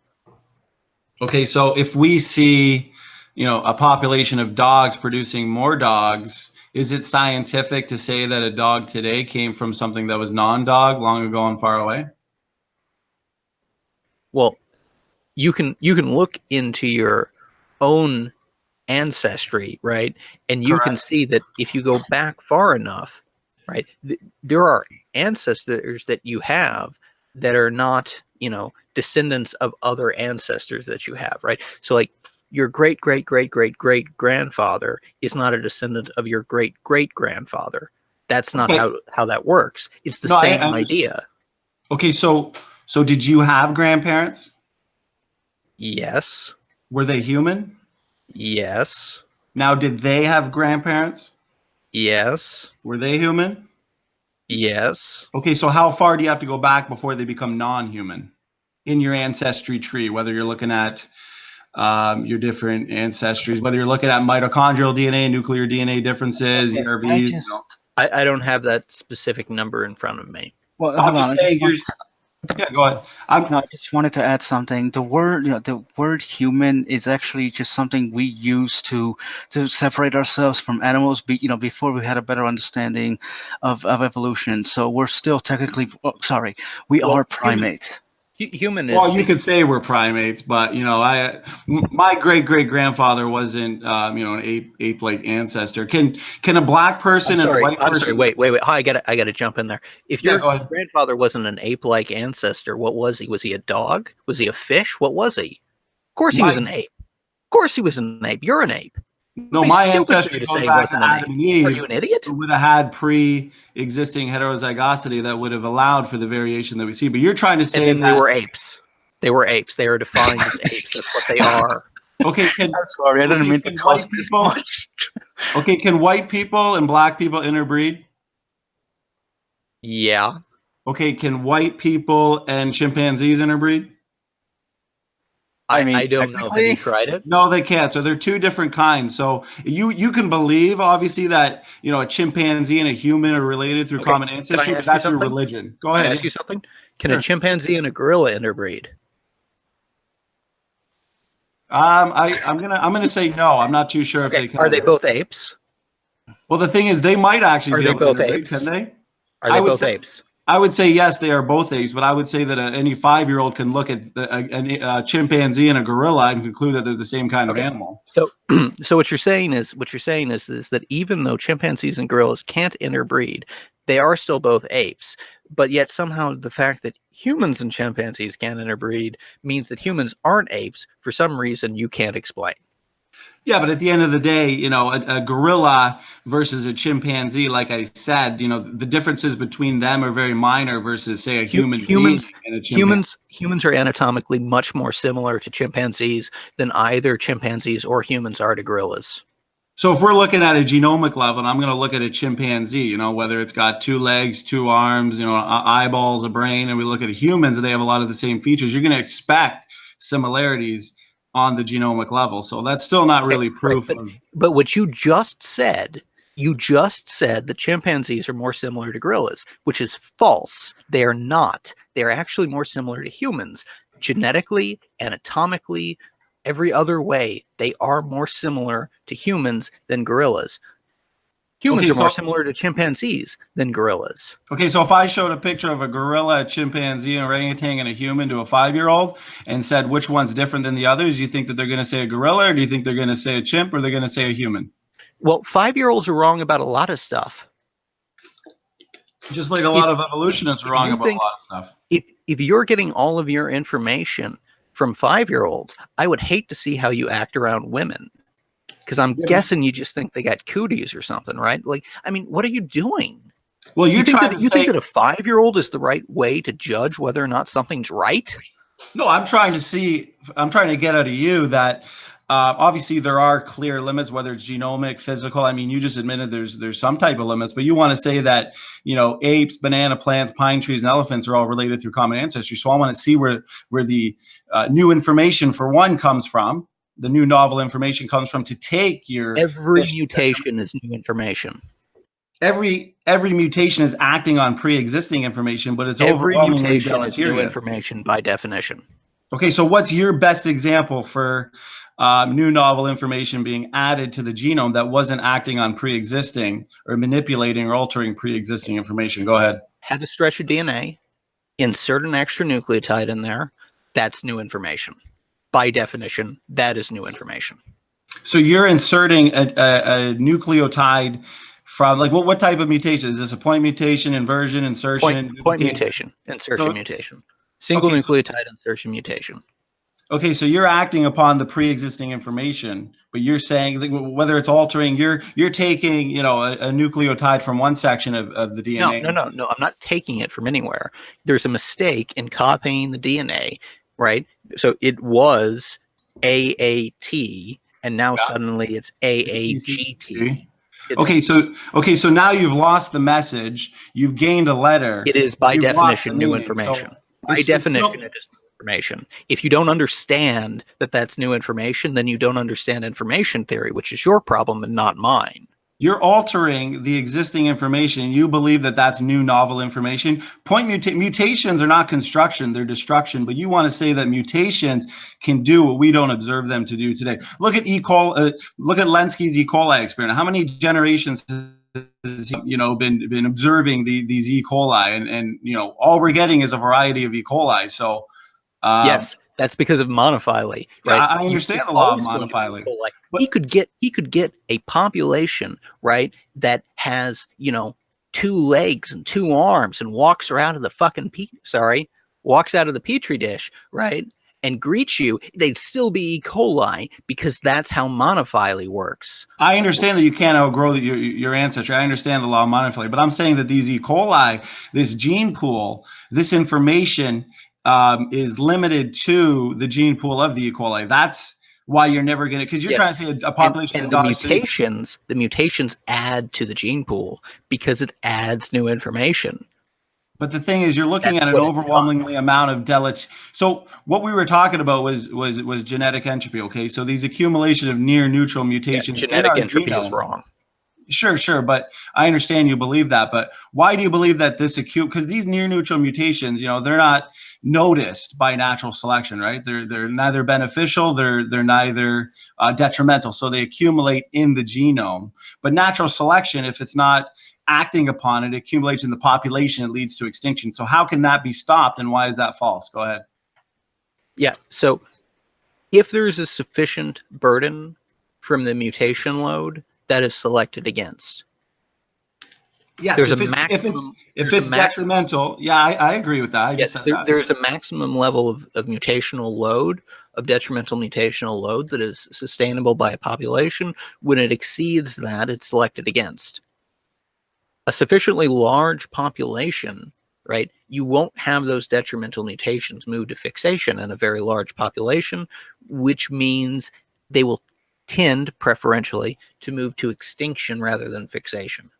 Okay, so if we see, a population of dogs producing more dogs, is it scientific to say that a dog today came from something that was non-dog long ago and far away? Well, you can look into your own ancestry, right? And you can see that if you go back far enough, right, there are ancestors that you have that are not, descendants of other ancestors that you have, right? So like your great great great great great grandfather is not a descendant of your great great grandfather. That's not how that works. It's the same idea. Okay, so did you have grandparents? Yes. Were they human? Yes. Now, did they have grandparents? Yes. Were they human? Yes. Okay, so how far do you have to go back before they become non-human in your ancestry tree, whether you're looking at your different ancestries, whether you're looking at mitochondrial DNA, nuclear DNA differences, ERVs? I don't have that specific number in front of me. Well, hold on. Yeah, go ahead. No, I just wanted to add something. The word human is actually just something we use to separate ourselves from animals. Before we had a better understanding of evolution. So we're still technically, we are primates. Human is Well, you could say we're primates, but you know, my great-great-grandfather wasn't, you know, an ape-like ancestor. Can a black person and a white I'm person? sorry. Wait. I gotta jump in there. If Yeah, your go ahead. grandfather wasn't an ape-like ancestor, what was he? Was he a dog? Was he a fish? What was he? Of course he was an ape. Of course he was an ape. You're an ape. No, It'd be my stupid for ancestry you to goes say he back to wasn't an Adam ape. and Eve. Are you an idiot? Who would have had pre-existing heterozygosity that would have allowed for the variation that we see. But you're trying to say And then they were apes. They were apes. They are defined as apes. That's what they are. Okay, I'm sorry, I didn't mean to cause this much. Okay, can white people and black people interbreed? Yeah. Okay, can white people and chimpanzees interbreed? I mean, I don't know. Have you tried it? No, they can't. So they're two different kinds. So you can believe, obviously, that you know a chimpanzee and a human are related through common ancestry, but that's your religion. Go ahead. Can I ask you something? Can a chimpanzee and a gorilla interbreed? I'm gonna say no. I'm not too sure if they can. Are they both apes? Well, the thing is, they might actually Are be they able to both interbreed, apes? can they? Are they both apes? I would say yes, they are both apes, but I would say that any 5-year-old can look at a chimpanzee and a gorilla and conclude that they're the same kind of animal. So, so what you're saying is that even though chimpanzees and gorillas can't interbreed, they are still both apes. But yet somehow the fact that humans and chimpanzees can't interbreed means that humans aren't apes for some reason you can't explain. Yeah, but at the end of the day, you know, a gorilla versus a chimpanzee, like I said, you know, the differences between them are very minor versus, say, a human being and a chimpanzee. Humans are anatomically much more similar to chimpanzees than either chimpanzees or humans are to gorillas. So if we're looking at a genomic level, and I'm going to look at a chimpanzee, you know, whether it's got 2 legs, 2 arms, you know, eyeballs, a brain, and we look at humans and they have a lot of the same features, you're going to expect similarities on the genomic level. So that's still not really proof. Right, but what you just said that chimpanzees are more similar to gorillas, which is false. They are not. They are actually more similar to humans. Genetically, anatomically, every other way, they are more similar to humans than gorillas. Humans are more similar to chimpanzees than gorillas. Okay, so if I showed a picture of a gorilla, a chimpanzee, an orangutan, and a human to a 5-year-old and said which one's different than the others, do you think that they're going to say a gorilla, or do you think they're going to say a chimp, or they're going to say a human? Well, 5-year-olds are wrong about a lot of stuff. Just like a lot of evolutionists are wrong about a lot of stuff. If you're getting all of your information from 5-year-olds, I would hate to see how you act around women. Because I'm guessing you just think they got cooties or something, right? Like, I mean, what are you doing? Well, you think that a 5-year-old is the right way to judge whether or not something's right? No, I'm trying to get out of you that obviously there are clear limits, whether it's genomic, physical. I mean, you just admitted there's some type of limits, but you want to say that, you know, apes, banana plants, pine trees, and elephants are all related through common ancestry. So I want to see where the new information for one comes from. The new novel information comes from to take your every mutation is new information. Every mutation is acting on pre-existing information, but it's every overwhelmingly mutation is new information by definition. Okay, so what's your best example for new novel information being added to the genome that wasn't acting on pre-existing or manipulating or altering pre-existing information? Go ahead. Have a stretch of DNA, insert an extra nucleotide in there. That's new information. By definition, that is new information. So you're inserting a nucleotide from, like, what type of mutation? Is this a point mutation, inversion, insertion? Point mutation, insertion mutation. Single nucleotide insertion mutation. Okay, so you're acting upon the pre-existing information, but you're saying that whether it's altering, you're taking, you know, a nucleotide from one section of the DNA. No, I'm not taking it from anywhere. There's a mistake in copying the DNA, right? So it was AAT, and now suddenly it's AAGT. So now you've lost the message. You've gained a letter. It is by definition new information. By definition, it is new information. If you don't understand that that's new information, then you don't understand information theory, which is your problem and not mine. You're altering the existing information. You believe that that's new novel information. Mutations are not construction, they're destruction. But you want to say that mutations can do what we don't observe them to do today. Look at look at Lenski's E. coli experiment. How many generations has, you know, been observing these E. coli, and you know, all we're getting is a variety of E. coli. So Yes, that's because of monophyly, Yeah, right? I understand the law of monophyly. Like, but he could get a population, right, that has, you know, 2 legs and 2 arms and walks around in the fucking walks out of the petri dish, right, and greets you. They'd still be E. coli because that's how monophyly works. I understand that you can't outgrow your ancestry. I understand the law of monophyly, but I'm saying that these E. coli, this gene pool, this information is limited to the gene pool of the E. coli. That's why you're never going to, because you're trying to say a population and of the dogs. mutations add to the gene pool because it adds new information. But the thing is, you're looking at an overwhelmingly amount of deleterious. So what we were talking about was genetic entropy. Okay, so these accumulation of near neutral mutations. Genetic entropy is wrong. Sure, but I understand you believe that. But why do you believe that this because these near neutral mutations, you know, they're not noticed by natural selection, right? They're neither beneficial, they're neither detrimental. So they accumulate in the genome. But natural selection, if it's not acting upon it, accumulates in the population, it leads to extinction. So how can that be stopped, and why is that false? Go ahead. Yeah, so if there's a sufficient burden from the mutation load, that is selected against. Yes, if it's detrimental, yeah, I agree with that. I just said that. There's a maximum level of mutational load, of detrimental mutational load that is sustainable by a population. When it exceeds that, it's selected against. A sufficiently large population, right, you won't have those detrimental mutations move to fixation in a very large population, which means they will tend preferentially to move to extinction rather than fixation.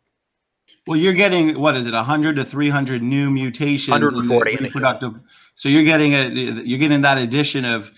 Well, you're getting, what is it, 100 to 300 new mutations 140 in the reproductive. So you're getting that addition of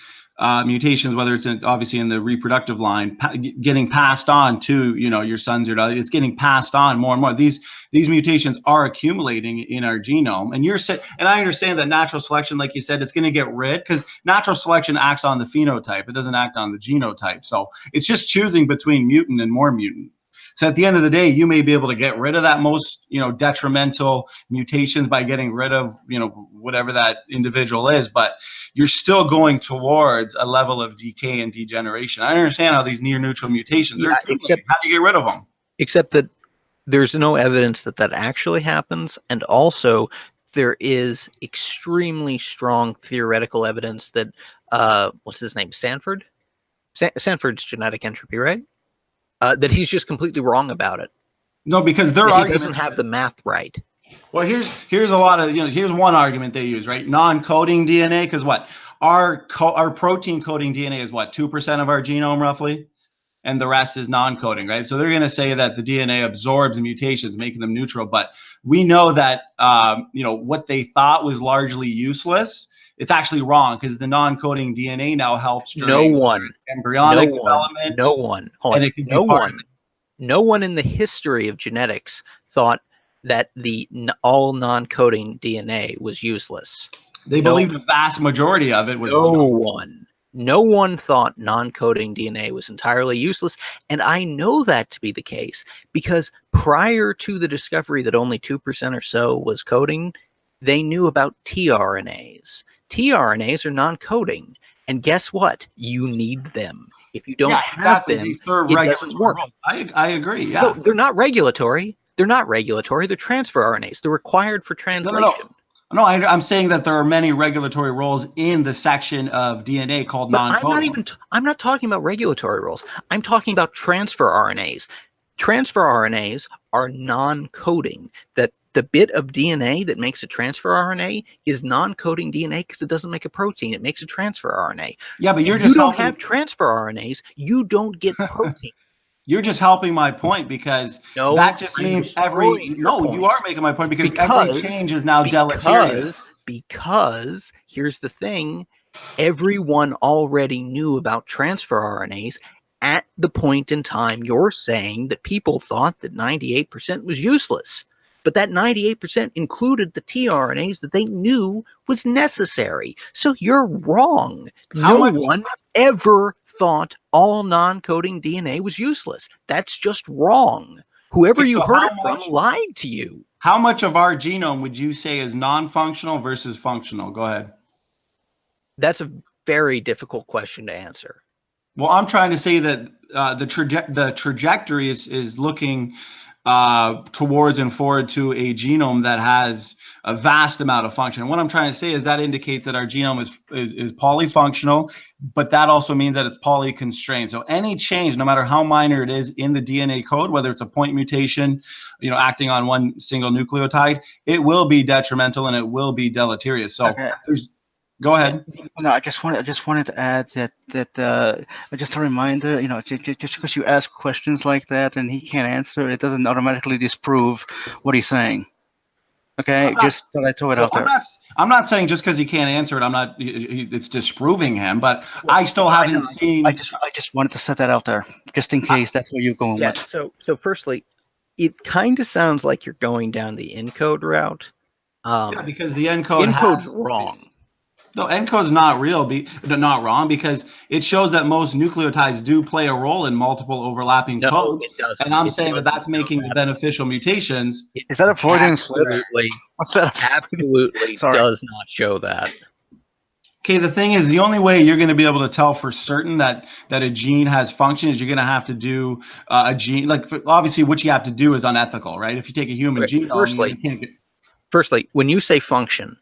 mutations, whether it's obviously in the reproductive line, getting passed on to, you know, your sons or daughters. It's getting passed on more and more. These mutations are accumulating in our genome, and I understand that natural selection, like you said, it's going to get rid, because natural selection acts on the phenotype. It doesn't act on the genotype. So it's just choosing between mutant and more mutant. So at the end of the day, you may be able to get rid of that most, you know, detrimental mutations by getting rid of, you know, whatever that individual is, but you're still going towards a level of decay and degeneration. I understand how these near neutral mutations are accumulating. How do you get rid of them? Except that there's no evidence that that actually happens, and also there is extremely strong theoretical evidence that what's his name, Sanford? Sanford's genetic entropy, right? That he's just completely wrong about it. No, because he doesn't have the math right. Well, here's a lot of, you know, here's one argument they use, right? Non-coding DNA, because what? Our protein coding DNA is what, 2% of our genome roughly, and the rest is non-coding, right? So they're going to say that the DNA absorbs mutations, making them neutral. But we know that you know, what they thought was largely useless, it's actually wrong, because the non-coding DNA now helps during embryonic development. No one in the history of genetics thought that the all non-coding DNA was useless. They believed the vast majority of it was No one thought non-coding DNA was entirely useless, and I know that to be the case because prior to the discovery that only 2% or so was coding, they knew about tRNAs. tRNAs are non-coding, and guess what? You need them. If you don't have them, it doesn't work. I agree. Yeah, no, they're not regulatory. They're not regulatory. They're transfer RNAs. They're required for translation. No, I'm saying that there are many regulatory roles in the section of DNA called non-coding. I'm not talking about regulatory roles. I'm talking about transfer RNAs. Transfer RNAs are non-coding. That the bit of DNA that makes a transfer RNA is non-coding DNA because it doesn't make a protein. It makes a transfer RNA. Yeah, but you don't have transfer RNAs. You don't get protein. You're just helping my point, because that just means you are making my point, because every change is now deleterious. Because here's the thing, everyone already knew about transfer RNAs at the point in time you're saying that people thought that 98% was useless. But that 98% included the tRNAs that they knew was necessary. So you're wrong. No one ever thought all non-coding DNA was useless. That's just wrong. Whoever you heard it from lied to you. How much of our genome would you say is non-functional versus functional? Go ahead. That's a very difficult question to answer. Well, I'm trying to say that the trajectory is looking towards and forward to a genome that has a vast amount of function. And what I'm trying to say is that indicates that our genome is polyfunctional, but that also means that it's polyconstrained. So any change, no matter how minor it is in the DNA code, whether it's a point mutation, acting on one single nucleotide, it will be detrimental and it will be deleterious. So go ahead. No, I just wanted to add that just a reminder, just because you ask questions like that and he can't answer, it doesn't automatically disprove what he's saying. Okay, just thought I throw it out there. I'm not saying just because he can't answer it, it's disproving him, but I still haven't seen. I just wanted to set that out there, just in case that's where you're going with. So firstly, it kind of sounds like you're going down the encode route. Because the encode's wrong. No, encode's not not wrong, because it shows that most nucleotides do play a role in multiple overlapping codes. It doesn't. And I'm saying that that's making the beneficial mutations. Is that a Freudian slip? What's that? Absolutely does not show that. Okay, the thing is, the only way you're going to be able to tell for certain that a gene has function is you're going to have to do a gene. Obviously, what you have to do is unethical, right? If you take a human genome, firstly, when you say function,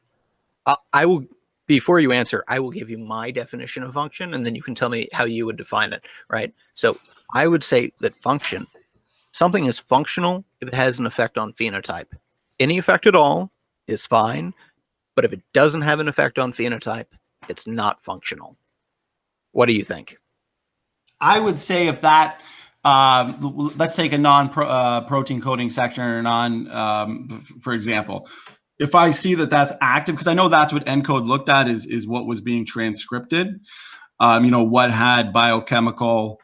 I will. Before you answer, I will give you my definition of function, and then you can tell me how you would define it, right? So I would say that something is functional if it has an effect on phenotype. Any effect at all is fine, but if it doesn't have an effect on phenotype, it's not functional. What do you think? I would say if that, let's take a non-protein coding section or for example. If I see that that's active, because I know that's what ENCODE looked at is what was being transcripted, what had biochemical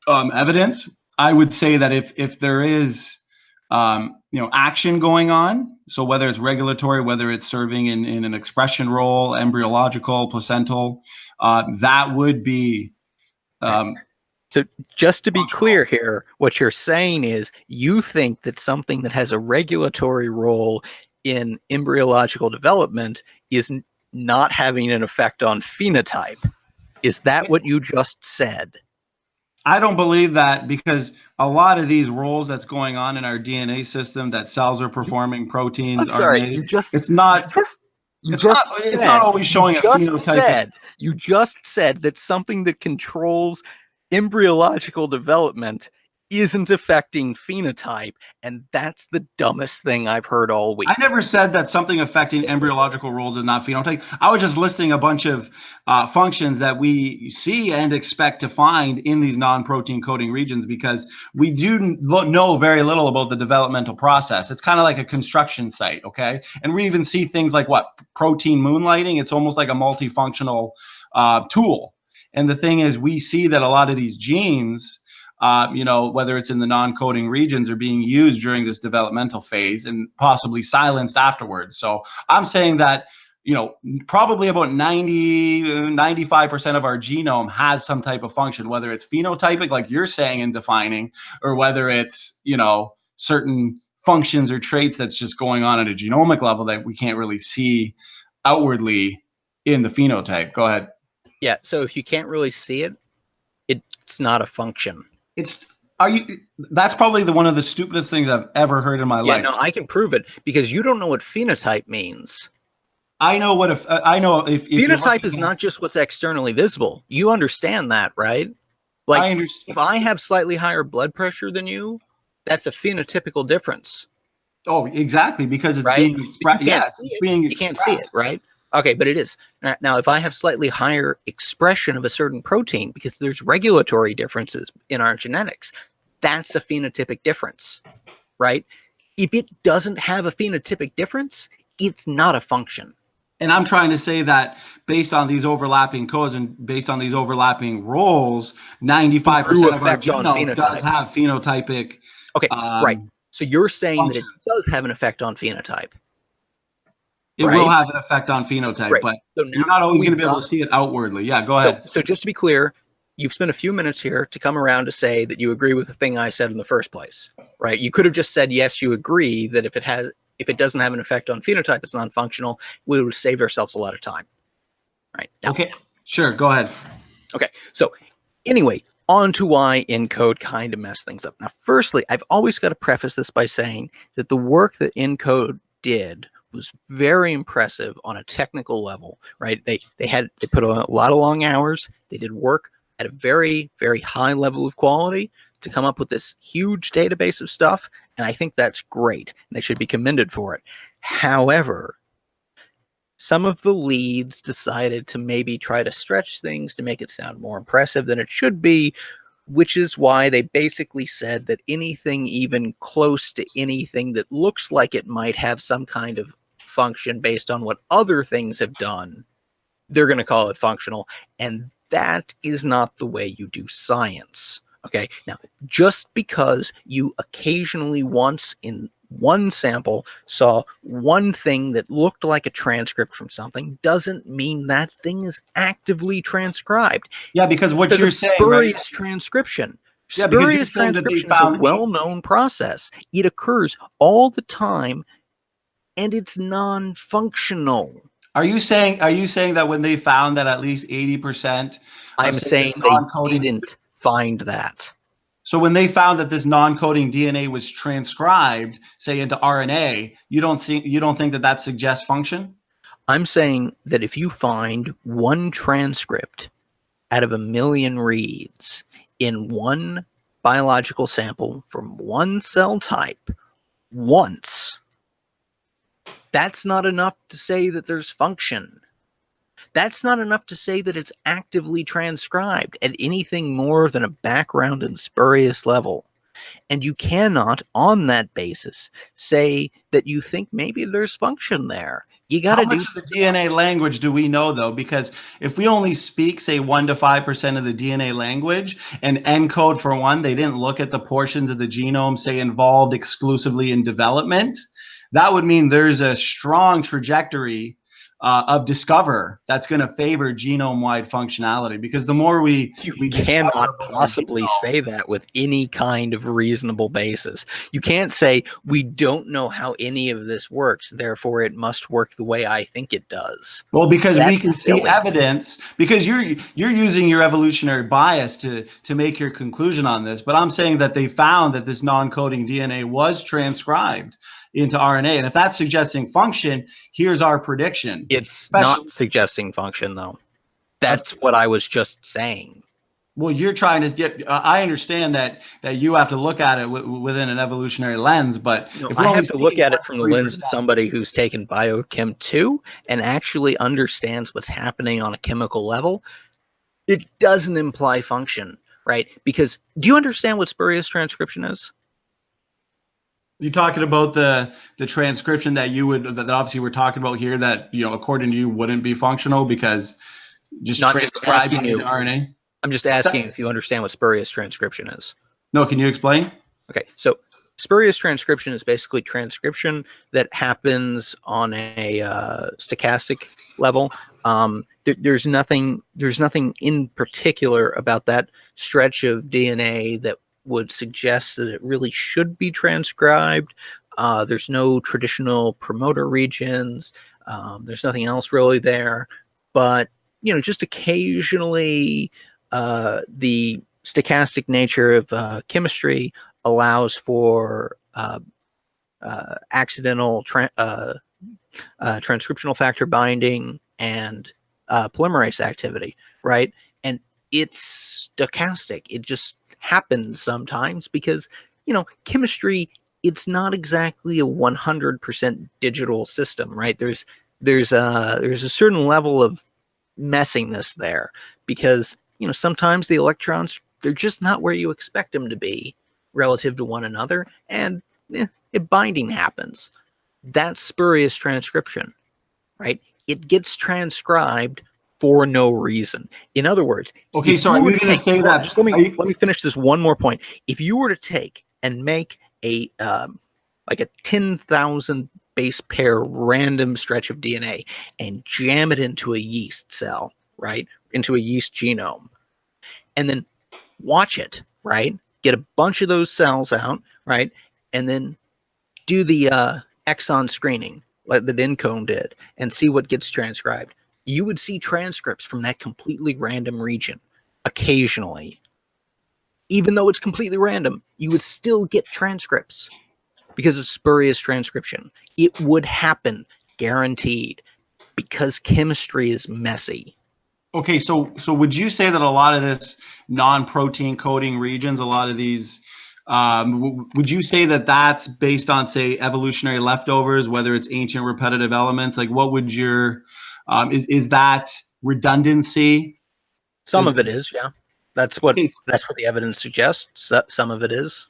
evidence. I would say that if there is, action going on, so whether it's regulatory, whether it's serving in an expression role, embryological, placental, that would be. So just to be clear here, what you're saying is you think that something that has a regulatory role in embryological development is not having an effect on phenotype. Is that what you just said? I don't believe that, because a lot of these roles that's going on in our DNA system that cells are performing, proteins, RNAs, it's not always showing a phenotype. You just said that something that controls embryological development isn't affecting phenotype, and that's the dumbest thing I've heard all week. I never said that something affecting embryological roles is not phenotype. I was just listing a bunch of functions that we see and expect to find in these non-protein coding regions, because we do know very little about the developmental process. It's kind of like a construction site, okay? And we even see things like protein moonlighting. It's almost like a multifunctional tool. And the thing is, we see that a lot of these genes, whether it's in the non-coding regions, are being used during this developmental phase and possibly silenced afterwards. So I'm saying that, probably about 95% of our genome has some type of function, whether it's phenotypic, like you're saying and defining, or whether it's, certain functions or traits that's just going on at a genomic level that we can't really see outwardly in the phenotype. Go ahead. Yeah. So if you can't really see it, it's not a function. That's probably one of the stupidest things I've ever heard in my life. No, I can prove it, because you don't know what phenotype means. I know if phenotype is not just what's externally visible. You understand that, right? Like, I understand. If I have slightly higher blood pressure than you, that's a phenotypical difference. Oh, exactly, because it's being expressed. Yeah, it's being expressed. You can't see it, right? Okay, but it is. Now, if I have slightly higher expression of a certain protein, because there's regulatory differences in our genetics, that's a phenotypic difference, right? If it doesn't have a phenotypic difference, it's not a function. And I'm trying to say that based on these overlapping codes and based on these overlapping roles, 95% of our genome does have phenotypic. Okay, right. So you're saying functions. That it does have an effect on phenotype. It will have an effect on phenotype, but you're not always going to be able to see it outwardly. Yeah, go ahead. So just to be clear, you've spent a few minutes here to come around to say that you agree with the thing I said in the first place, right? You could have just said, yes, you agree that if it doesn't have an effect on phenotype, it's non-functional. We would have saved ourselves a lot of time, right? Now, Okay, sure, go ahead. okay, so anyway, on to why ENCODE kind of messed things up. Now, firstly, I've always got to preface this by saying that the work that ENCODE did was very impressive on a technical level, right? They put a lot of long hours. They did work at a very, very high level of quality to come up with this huge database of stuff, and I think that's great. And they should be commended for it. However, some of the leads decided to maybe try to stretch things to make it sound more impressive than it should be, which is why they basically said that anything even close to anything that looks like it might have some kind of function based on what other things have done, they're going to call it functional. And that is not the way you do science. Okay, now, just because you occasionally once in one sample saw one thing that looked like a transcript from something doesn't mean that thing is actively transcribed. Yeah, because what you're saying, spurious right? transcription. Yeah, because you're Spurious saying that they transcription is a found well-known process. It occurs all the time, and it's non-functional. Are you saying that when they found that at least 80%? I'm saying they didn't find that. So when they found that this non-coding DNA was transcribed, say into RNA, you don't think that that suggests function? I'm saying that if you find one transcript out of 1 million reads in one biological sample from one cell type once, that's not enough to say that there's function. That's not enough to say that it's actively transcribed at anything more than a background and spurious level. And you cannot, on that basis, say that you think maybe there's function there. You got to do. How much of the DNA language do we know, though? Because if we only speak, say, 1 to 5% of the DNA language, and ENCODE, for one, they didn't look at the portions of the genome, say, involved exclusively in development, that would mean there's a strong trajectory of discover that's going to favor genome-wide functionality, because the more we cannot possibly say that with any kind of reasonable basis. You can't say we don't know how any of this works, therefore it must work the way I think it does. Well, because that's we can see evidence, because you're using your evolutionary bias to make your conclusion on this, but I'm saying that they found that this non-coding DNA was transcribed into RNA. And if that's suggesting function, here's our prediction. It's not suggesting function, though. That's what I was just saying. Well, you're trying to get, I understand that you have to look at it within an evolutionary lens, but if I have to look at it from the lens of somebody who's taken biochem 2 and actually understands what's happening on a chemical level, it doesn't imply function, right? Because do you understand what spurious transcription is? You're talking about the transcription that obviously we're talking about here that, according to you, wouldn't be functional because just transcribing into RNA? I'm just asking if you understand what spurious transcription is. No, can you explain? Okay, so spurious transcription is basically transcription that happens on a stochastic level. There's nothing in particular about that stretch of DNA that would suggest that it really should be transcribed. There's no traditional promoter regions. There's nothing else really there. But, just occasionally the stochastic nature of chemistry allows for accidental transcriptional factor binding and polymerase activity, right? And it's stochastic. It just happens sometimes because, chemistry, it's not exactly a 100% digital system, right? There's a certain level of messiness there because, sometimes the electrons, they're just not where you expect them to be relative to one another, and binding happens. That's spurious transcription, right? It gets transcribed for no reason. In other words, okay, so are you going to say that? Just let me finish this one more point. If you were to take and make a like a 10,000 base pair random stretch of DNA and jam it into a yeast cell, right, into a yeast genome, and then watch it, right, get a bunch of those cells out, right, and then do the exon screening like the ENCODE did and see what gets transcribed. you would see transcripts from that completely random region occasionally. Even though it's completely random, you would still get transcripts because of spurious transcription. It would happen, guaranteed, because chemistry is messy. Okay, so would you say that a lot of this non-protein coding regions, a lot of these, would you say that that's based on, say, evolutionary leftovers, whether it's ancient repetitive elements? Like, what would your is that redundancy? Some of it is, yeah. That's what Okay. the evidence suggests. Some of it is.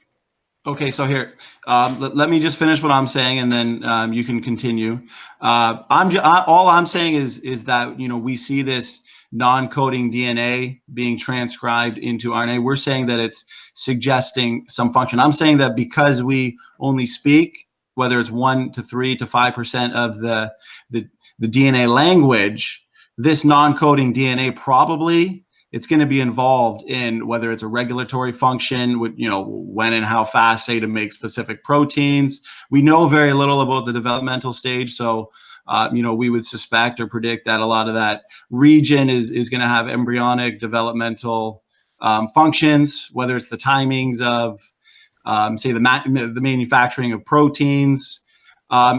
Okay, so here, let me just finish what I'm saying, and then you can continue. All I'm saying is that we see this non-coding DNA being transcribed into RNA. We're saying that it's suggesting some function. I'm saying that because we only speak, whether it's 1 to 3 to 5% of the DNA language, this non-coding DNA probably it's going to be involved in whether it's a regulatory function, with when and how fast, say, to make specific proteins. We know very little about the developmental stage, so we would suspect or predict that a lot of that region is going to have embryonic developmental functions, whether it's the timings of, say, the manufacturing of proteins,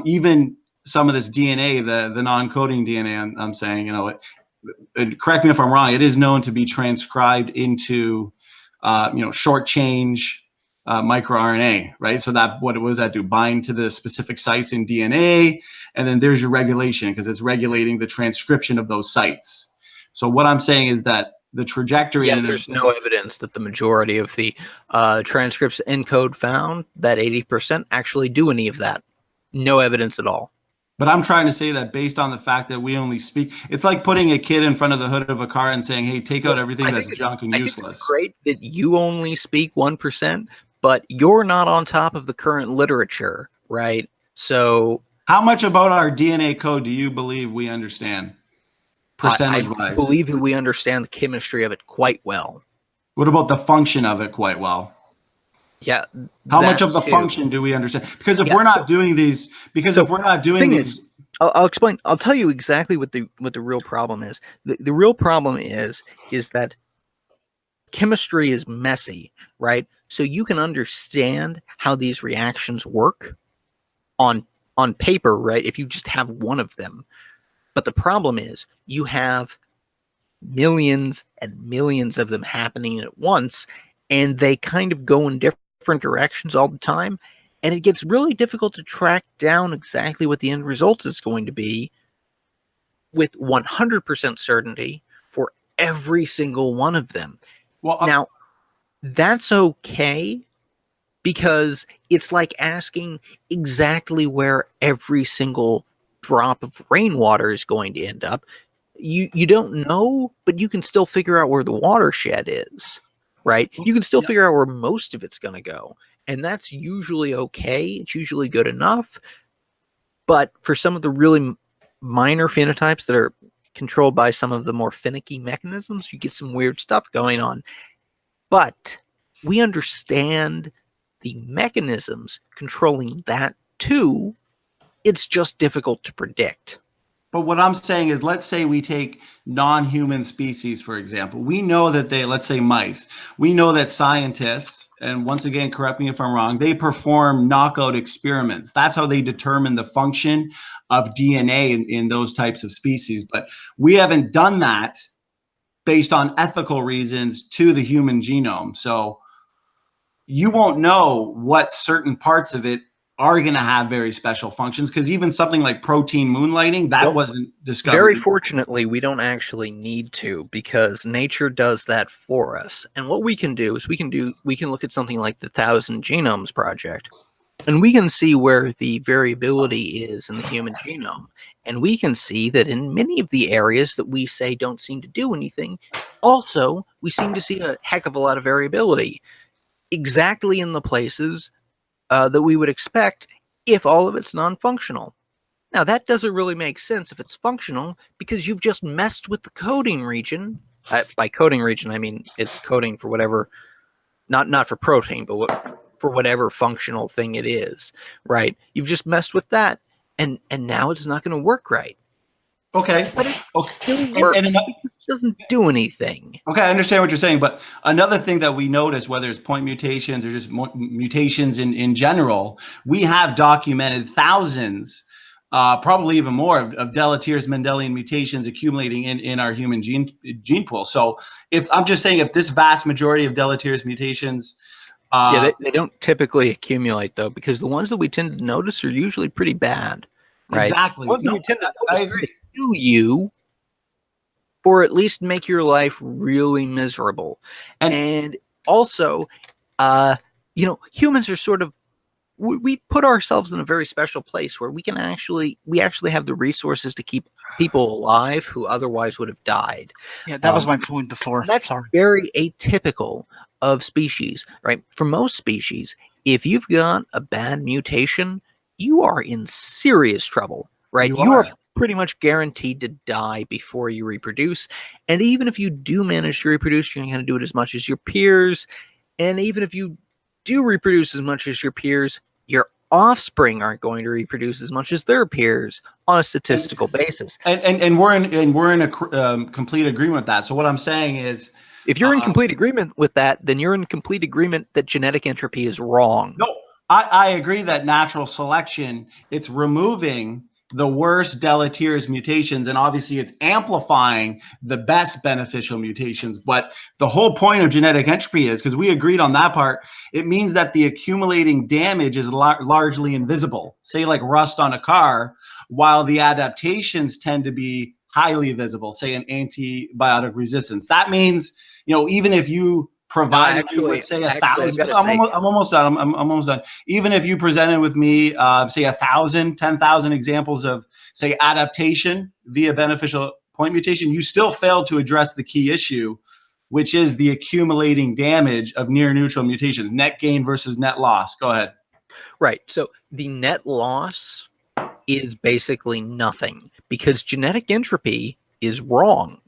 even some of this DNA, the non-coding DNA. I'm saying, and correct me if I'm wrong, it is known to be transcribed into, short change microRNA, right? So what does that do? Bind to the specific sites in DNA, and then there's your regulation because it's regulating the transcription of those sites. So what I'm saying is that the trajectory. Yeah, there's no evidence that the majority of the transcripts encode found, that 80%, actually do any of that. No evidence at all. But I'm trying to say that based on the fact that we only speak, it's like putting a kid in front of the hood of a car and saying, hey, take out everything that's junk and useless. I think it's great that you only speak 1%, but you're not on top of the current literature, right? So how much about our DNA code do you believe we understand, percentage-wise? I believe that we understand the chemistry of it quite well. What about the function of it quite well? Yeah. How much of the function do we understand? Because if we're not doing these, if we're not doing these, I'll explain. I'll tell you exactly what the real problem is. The real problem is that chemistry is messy, right? So you can understand how these reactions work on paper, right? If you just have one of them. But the problem is you have millions and millions of them happening at once, and they kind of go in different directions all the time, and it gets really difficult to track down exactly what the end result is going to be with 100% certainty for every single one of them. Well, now that's okay, because it's like asking exactly where every single drop of rainwater is going to end up. You don't know, but you can still figure out where the watershed is. Right? You can still figure out where most of it's going to go. And that's usually okay. It's usually good enough. But for some of the really minor phenotypes that are controlled by some of the more finicky mechanisms, you get some weird stuff going on. But we understand the mechanisms controlling that too. It's just difficult to predict. But what I'm saying is, let's say we take non-human species, for example. We know that let's say mice. We know that scientists, and once again, correct me if I'm wrong, they perform knockout experiments. That's how they determine the function of DNA in those types of species. But we haven't done that based on ethical reasons to the human genome. So you won't know what certain parts of it are going to have very special functions, because even something like protein moonlighting, that wasn't discovered. Very fortunately, we don't actually need to, because nature does that for us. And what we can do is we can look at something like the 1,000 Genomes Project, and we can see where the variability is in the human genome. And we can see that in many of the areas that we say don't seem to do anything, also, we seem to see a heck of a lot of variability exactly in the places that we would expect if all of it's non-functional. Now, that doesn't really make sense if it's functional, because you've just messed with the coding region. By coding region, I mean it's coding for whatever, not for protein, but for whatever functional thing it is, right? You've just messed with that, and now it's not going to work right. Okay. But it Okay. still And, works and because it doesn't do anything. okay, I understand what you're saying, but another thing that we notice, whether it's point mutations or just mutations in general, we have documented thousands, probably even more, of deleterious Mendelian mutations accumulating in our human gene pool. So if I'm just saying, if this vast majority of deleterious mutations, Yeah, they don't typically accumulate though, because the ones that we tend to notice are usually pretty bad, right? exactly, The ones that no, we tend to I notice agree. kill you, or at least make your life really miserable. And also, humans are sort of, we put ourselves in a very special place where we actually have the resources to keep people alive who otherwise would have died. Yeah, that was my point before. That's Sorry. very atypical of species, right? For most species, if you've got a bad mutation, you are in serious trouble, right? You are pretty much guaranteed to die before you reproduce. And even if you do manage to reproduce, you're not going to do it as much as your peers. And even if you do reproduce as much as your peers, your offspring aren't going to reproduce as much as their peers on a statistical basis. And we're in a complete agreement with that. So what I'm saying is, if you're in complete agreement with that, then you're in complete agreement that genetic entropy is wrong. No, I agree that natural selection, it's removing the worst deleterious mutations, and obviously it's amplifying the best beneficial mutations. But the whole point of genetic entropy is, because we agreed on that part, it means that the accumulating damage is largely invisible, say like rust on a car, while the adaptations tend to be highly visible, say an antibiotic resistance. That means, even if you provided me with, say, 1,000, I'm almost done. I'm almost done. Even if you presented with me, say 1,000, 10,000 examples of, say, adaptation via beneficial point mutation, you still failed to address the key issue, which is the accumulating damage of near neutral mutations, net gain versus net loss. Go ahead. Right. So the net loss is basically nothing because genetic entropy is wrong.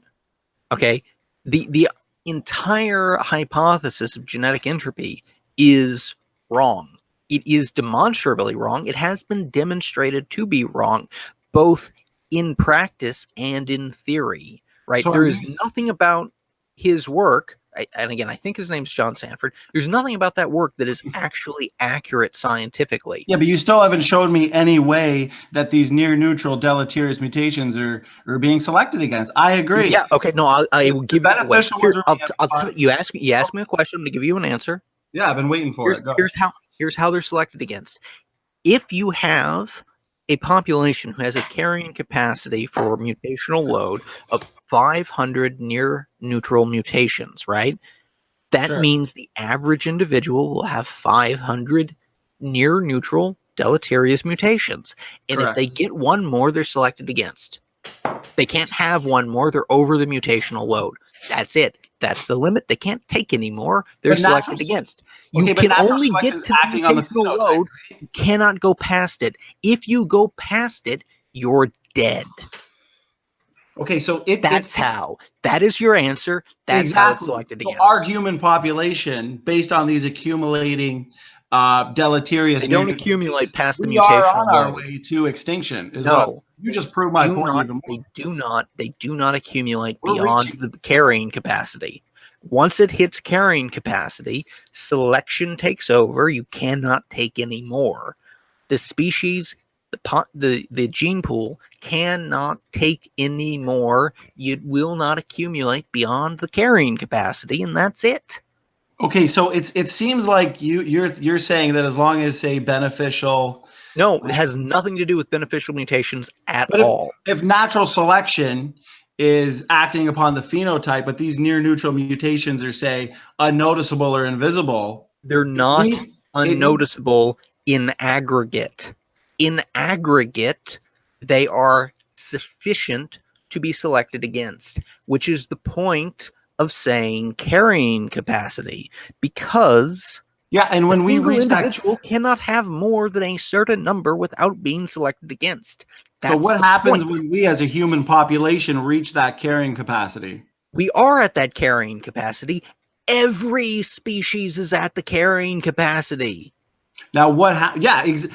Okay. The entire hypothesis of genetic entropy is wrong. It is demonstrably wrong. It has been demonstrated to be wrong, both in practice and in theory, right? So there is nothing about his work, and again, I think his name's John Sanford. There's nothing about that work that is actually accurate scientifically. Yeah, but you still haven't showed me any way that these near neutral deleterious mutations are being selected against. I agree. Yeah. Okay. No, I will give beneficial you. You asked me a question. I'm going to give you an answer. Yeah, I've been waiting for it. Here's how they're selected against. If you have a population who has a carrying capacity for mutational load of 500 near neutral mutations, right? That means the average individual will have 500 near neutral deleterious mutations. And if they get one more, they're selected against. They can't have one more. They're over the mutational load. That's it. That's the limit. They can't take any more. They're selected against. You can only get to the mutational load. You cannot go past it. If you go past it, you're dead. Okay, so that's how. That is your answer. That's how it's selected against. Our human population, based on these accumulating deleterious, they don't accumulate past the mutational load. We are on our way to extinction. You just proved my point even more. They do not accumulate beyond the carrying capacity. Once it hits carrying capacity, selection takes over. You cannot take any more. The species, the gene pool cannot take any more. It will not accumulate beyond the carrying capacity, and that's it. Okay, so it seems like you're saying that as long as, say, beneficial. No, it has nothing to do with beneficial mutations at all. If natural selection is acting upon the phenotype, but these near neutral mutations are, say, unnoticeable or invisible. They're not unnoticeable in aggregate. In aggregate, they are sufficient to be selected against, which is the point of saying carrying capacity, because and when we reach that, individual cannot have more than a certain number without being selected against. So what happens when we as a human population reach that carrying capacity? We are at that carrying capacity. Every species is at the carrying capacity. Now what?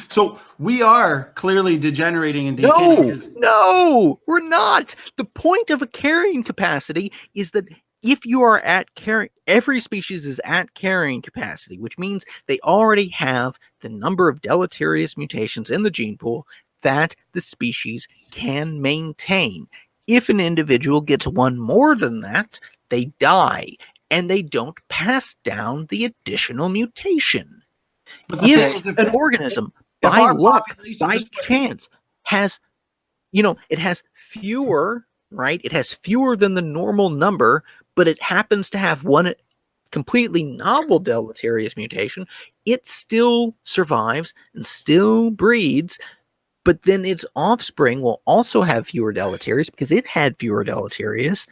So we are clearly degenerating and decaying. No, we're not. The point of a carrying capacity is that if you are at carrying, every species is at carrying capacity, which means they already have the number of deleterious mutations in the gene pool that the species can maintain. If an individual gets one more than that, they die, and they don't pass down the additional mutation. If an organism, by luck, by chance, has, it has fewer, right? It has fewer than the normal number, but it happens to have one completely novel deleterious mutation, it still survives and still breeds, but then its offspring will also have fewer deleterious because it had fewer deleterious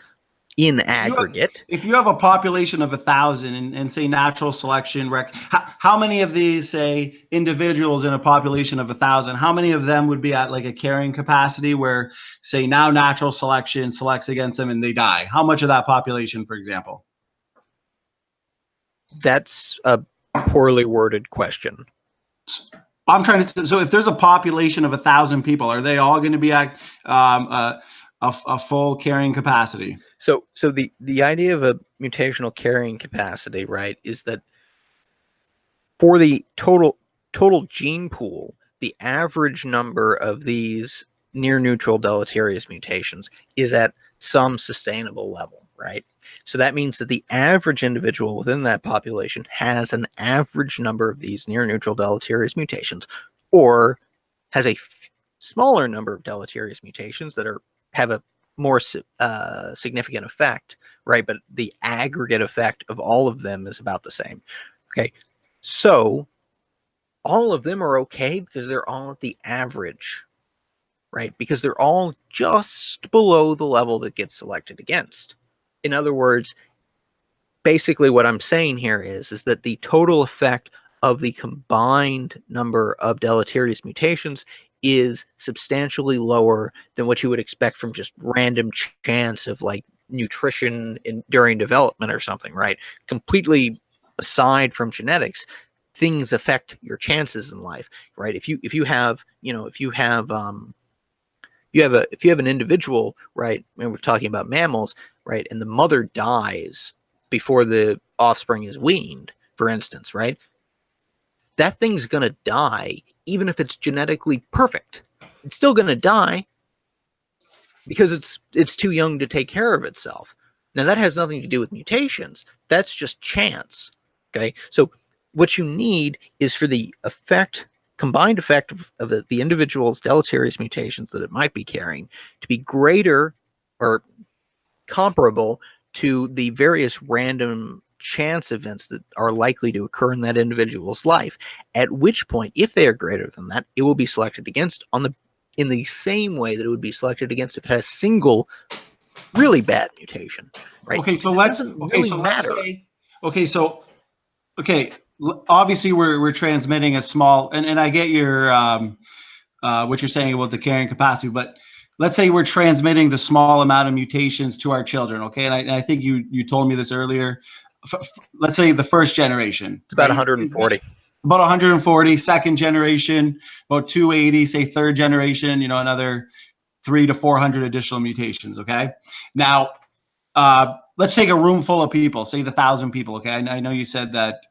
in aggregate. If you have a population of 1,000 and say natural selection, how many of these, say, individuals in a population of 1,000, how many of them would be at like a carrying capacity where, say, now natural selection selects against them and they die? How much of that population, for example? That's a poorly worded question. I'm trying to. So if there's a population of 1,000 people, are they all going to be at a full carrying capacity? So the idea of a mutational carrying capacity, right, is that for the total gene pool, the average number of these near neutral deleterious mutations is at some sustainable level, right? So that means that the average individual within that population has an average number of these near neutral deleterious mutations, or has a smaller number of deleterious mutations that have a more significant effect, right? But the aggregate effect of all of them is about the same. Okay, so all of them are okay because they're all at the average, right? Because they're all just below the level that gets selected against. In other words, basically what I'm saying here is that the total effect of the combined number of deleterious mutations is substantially lower than what you would expect from just random chance of like nutrition during development or something, right? Completely aside from genetics, things affect your chances in life, right? If you have an individual, right, and we're talking about mammals, right, and the mother dies before the offspring is weaned, for instance, right, that thing's going to die even if it's genetically perfect. It's still going to die because it's too young to take care of itself. Now, that has nothing to do with mutations. That's just chance, okay? So what you need is for the combined effect of the individual's deleterious mutations that it might be carrying to be greater or comparable to the various random chance events that are likely to occur in that individual's life, at which point, if they are greater than that, it will be selected against in the same way that it would be selected against if it has a single really bad mutation, right? Okay, so let's obviously we're transmitting a small, and I get your what you're saying about the carrying capacity, but let's say we're transmitting the small amount of mutations to our children, okay? And I think you told me this earlier. Let's say the first generation. It's about 140. About 140. Second generation, about 280. Say third generation, another 300 to 400 additional mutations, okay? Now, let's take a room full of people, say the 1,000 people, okay? I know you said that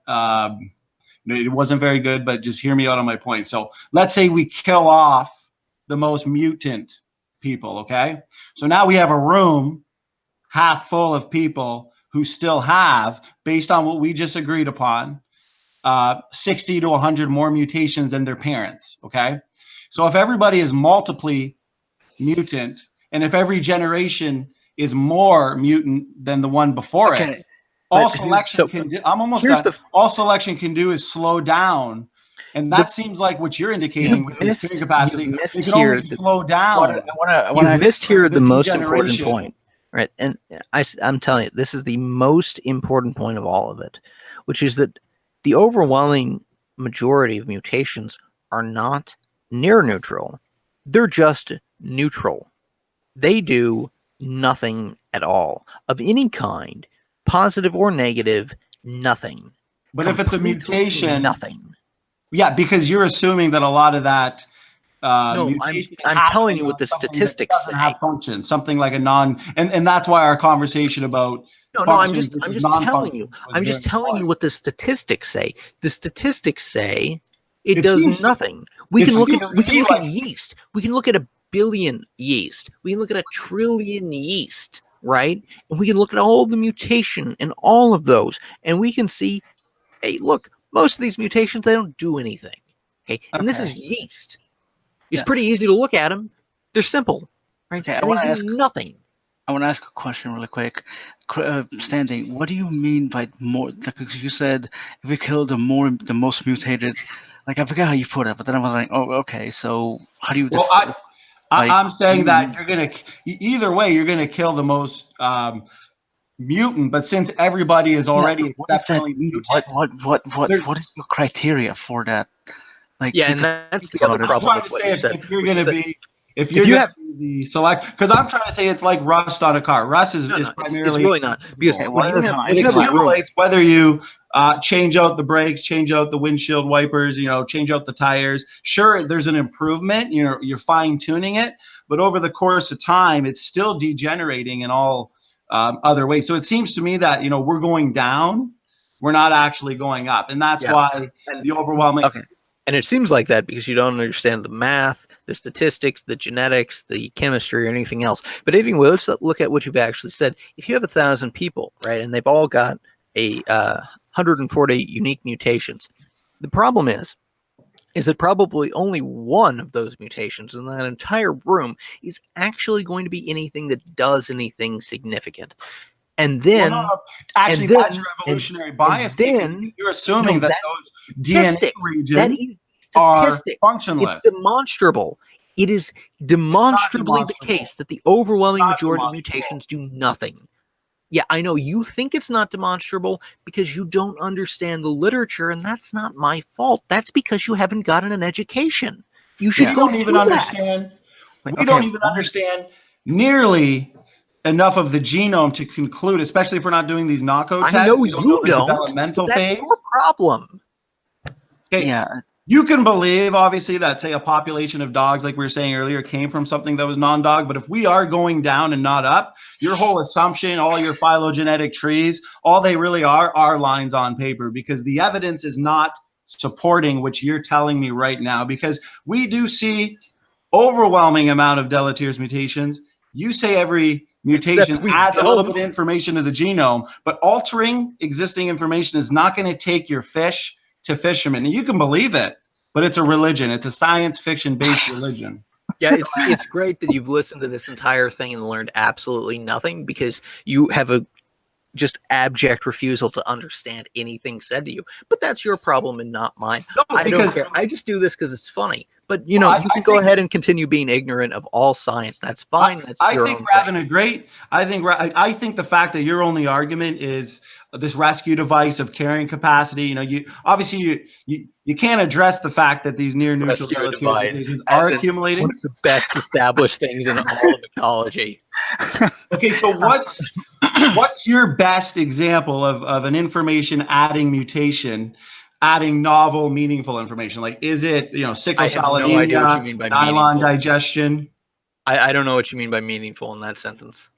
it wasn't very good, but just hear me out on my point. So let's say we kill off the most mutant people, okay? So now we have a room half full of people who still have, based on what we just agreed upon, 60 to 100 more mutations than their parents, okay? So if everybody is multiply mutant, and if every generation is more mutant than the one before it, all selection can do, I'm almost done. All selection can do is slow down. And that seems like what you're indicating with this carrying capacity. It can only slow down. You missed here the most important point, right? And I'm telling you, this is the most important point of all of it, which is that the overwhelming majority of mutations are not near neutral. They're just neutral. They do nothing at all of any kind, positive or negative, nothing. But if it's a mutation, nothing. Yeah, because you're assuming that a lot of that No, mutation is I'm telling happening you what on the something that statistics doesn't say. have function, something like a non, and that's why our conversation about No, function versus non-function was I'm very just telling you important. what the statistics say. The statistics say it It does seems nothing. it seems to We can me look at like yeast. We can look at a billion yeast. We can look at a trillion yeast, right? And we can look at all the mutation in all of those, and we can see, hey, look, most of these mutations, they don't do anything. Okay, and this okay. is yeast. It's Yeah. pretty easy to look at them. They're simple, right? Okay, And they do nothing. I want to ask a question really quick. Standing, what do you mean by more? Because you said if we kill the most mutated, like I forget how you put it, but then I was like, oh, okay. So how do you Well, like? I'm saying that you're gonna either way you're gonna kill the most mutant, but since everybody is Yeah, already but what does that exceptionally mean? mutant, What is your criteria for that? Like, Yeah, and because that's think the other about it. I'm problem trying with to what say you said, if you're which gonna is that be if if you're you gonna have be the select, because I'm trying to say it's like rust on a car. Rust is no, it's primarily really not, because Okay, invisible. what is when It you have a room, accumulates whether you change out the brakes, change out the windshield wipers, change out the tires. Sure, there's an improvement. You're fine tuning it, but over the course of time, it's still degenerating in all other ways. So it seems to me that we're going down, we're not actually going up, and that's yeah, why and the overwhelming. okay? it seems like that because you don't understand the math, the statistics, the genetics, the chemistry, or anything else. But anyway, let's look at what you've actually said. If you have 1,000 people, right, and they've all got a 140 unique mutations, the problem is that probably only one of those mutations in that entire room is actually going to be anything that does anything significant. And Well, then, no. Actually, and that's your then, evolutionary bias, and Keegan, then, because you're assuming no, that that's those DNA statistic. That regions is are statistic. It's functionless. demonstrable. It is It's not demonstrably the demonstrable. case that the overwhelming Not majority of demonstrable. mutations do nothing. Yeah, I know you think it's not demonstrable because you don't understand the literature, and that's not my fault. That's because you haven't gotten an education. You should Yeah. We go don't even do that. understand. We Okay. don't even understand nearly enough of the genome to conclude, especially if we're not doing these knockout I tests. know We don't know you the don't, but developmental that's your phase. problem. Okay, Yeah. you can believe, obviously, that, say, a population of dogs, like we were saying earlier, came from something that was non-dog. But if we are going down and not up, your whole assumption, all your phylogenetic trees, all they really are lines on paper, because the evidence is not supporting what you're telling me right now. Because we do see overwhelming amount of deleterious mutations. You say every mutation Except we adds a little bit don't. of information to the genome, but altering existing information is not going to take your fish to fishermen. And you can believe it, but it's a religion. It's a science fiction based religion. Yeah, it's great that you've listened to this entire thing and learned absolutely nothing because you have a just abject refusal to understand anything said to you. But that's your problem and not mine. No, I because don't care. I just do this because it's funny. But you well, know, I, you I can go think ahead and continue being ignorant of all science. That's fine. That's I your think own we're thing. having a great. I think the fact that your only argument is this rescue device of carrying capacity. You obviously you can't address the fact that these near neutral Rescue a deleterious device mutations as are in one accumulating. of the best established things in all of ecology. Okay, so what's your best example of an information adding mutation, adding novel, meaningful information? Like, is it sickle I have cell no idea what you anemia, mean by nylon meaningful. digestion? I don't know what you mean by meaningful in that sentence.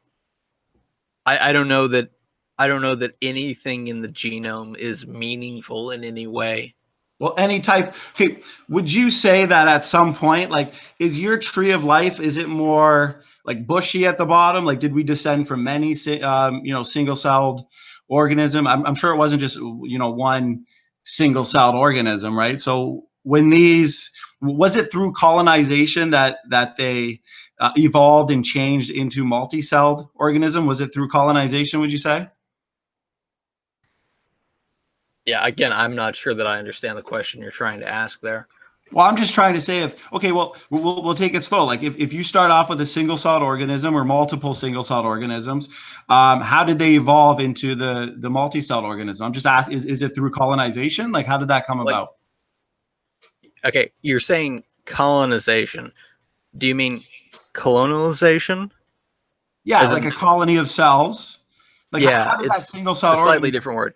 I don't know that anything in the genome is meaningful in any way. Well, any type. Okay, would you say that at some point, like, is your tree of life? Is it more like bushy at the bottom? Like, did we descend from many, single-celled organism? I'm sure it wasn't just one single-celled organism, right? So was it through colonization that they evolved and changed into multi-celled organism? Was it through colonization? Would you say? Yeah, again, I'm not sure that I understand the question you're trying to ask there. Well, I'm just trying to say we'll take it slow. Like if you start off with a single-celled organism or multiple single-celled organisms, how did they evolve into the multi-celled organism? I'm just asking, is it through colonization? Like how did that come about? Okay, you're saying colonization. Do you mean colonialization? Yeah, As like in, a colony of cells. Like yeah, how did that it's a single-celled slightly organism? different word.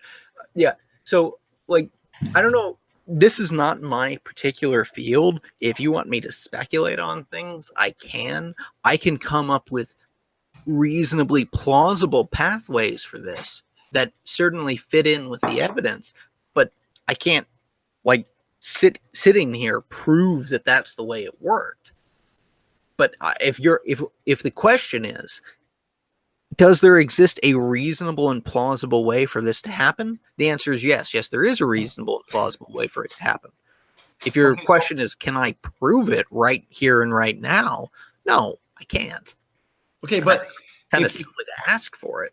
Yeah. So, like, I don't know. this is not my particular field. If you want me to speculate on things, I can. I can come up with reasonably plausible pathways for this that certainly fit in with the evidence, but I can't, like, sitting here prove that that's the way it worked. But if the question is, does there exist a reasonable and plausible way for this to happen? The answer is yes. Yes, there is a reasonable and plausible way for it to happen. If your question is, can I prove it right here and right now? No, I can't. Okay, but kind of silly to ask for it.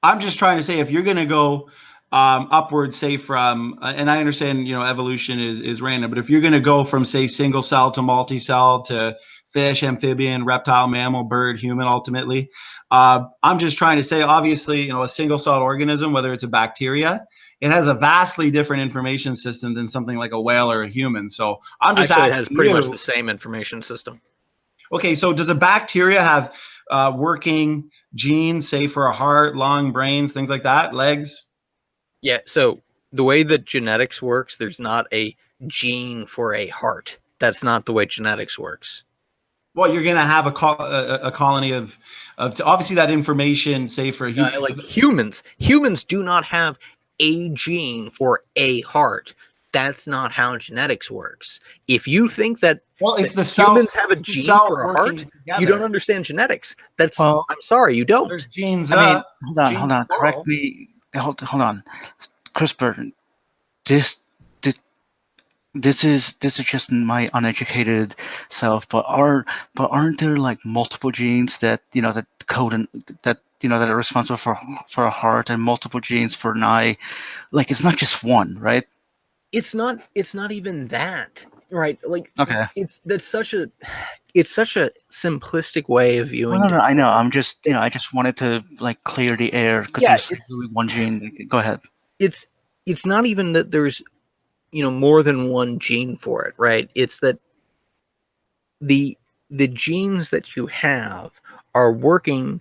I'm just trying to say, if you're going to go upwards, say from, and I understand, evolution is random, but if you're going to go from, say, single cell to multi-cell to fish, amphibian, reptile, mammal, bird, human, ultimately, I'm just trying to say, obviously, a single cell organism, whether it's a bacteria, it has a vastly different information system than something like a whale or a human. So I'm just asking, it has pretty much the same information system. Okay, so does a bacteria have working genes, say for a heart, lung, brains, things like that, legs? Yeah, so the way that genetics works, there's not a gene for a heart. That's not the way genetics works. Well, you're going to have a colony of obviously that information, say for a human. Like humans do not have a gene for a heart. That's not how genetics works. If you think that it's the humans have a gene for a heart, you don't understand genetics. I'm sorry, you don't. There's genes. Hold on. Correct me. Hold on. CRISPR. This is just my uneducated self. But aren't there like multiple genes that that code and that that are responsible for a heart, and multiple genes for an eye? Like, it's not just one, right? It's not even that, right? Like, okay, it's such a simplistic way of viewing it. No, I know. I'm just I just wanted to like clear the air because there's one gene. Go ahead. It's not even that there's more than one gene for it, right? It's that the genes that you have are working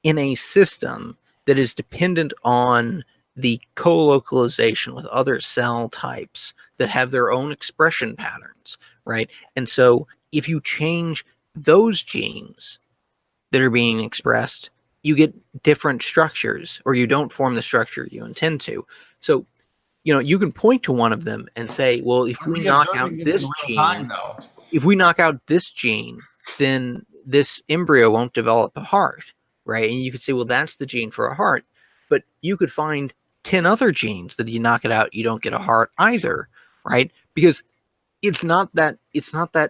in a system that is dependent on the co-localization with other cell types that have their own expression patterns, right? And so if you change those genes that are being expressed, you get different structures, or you don't form the structure you intend to. So, you can point to one of them and say, well, if we knock out this gene, then this embryo won't develop a heart, right? And you could say, well, that's the gene for a heart. But you could find 10 other genes that you knock it out, you don't get a heart either, right? Because it's not that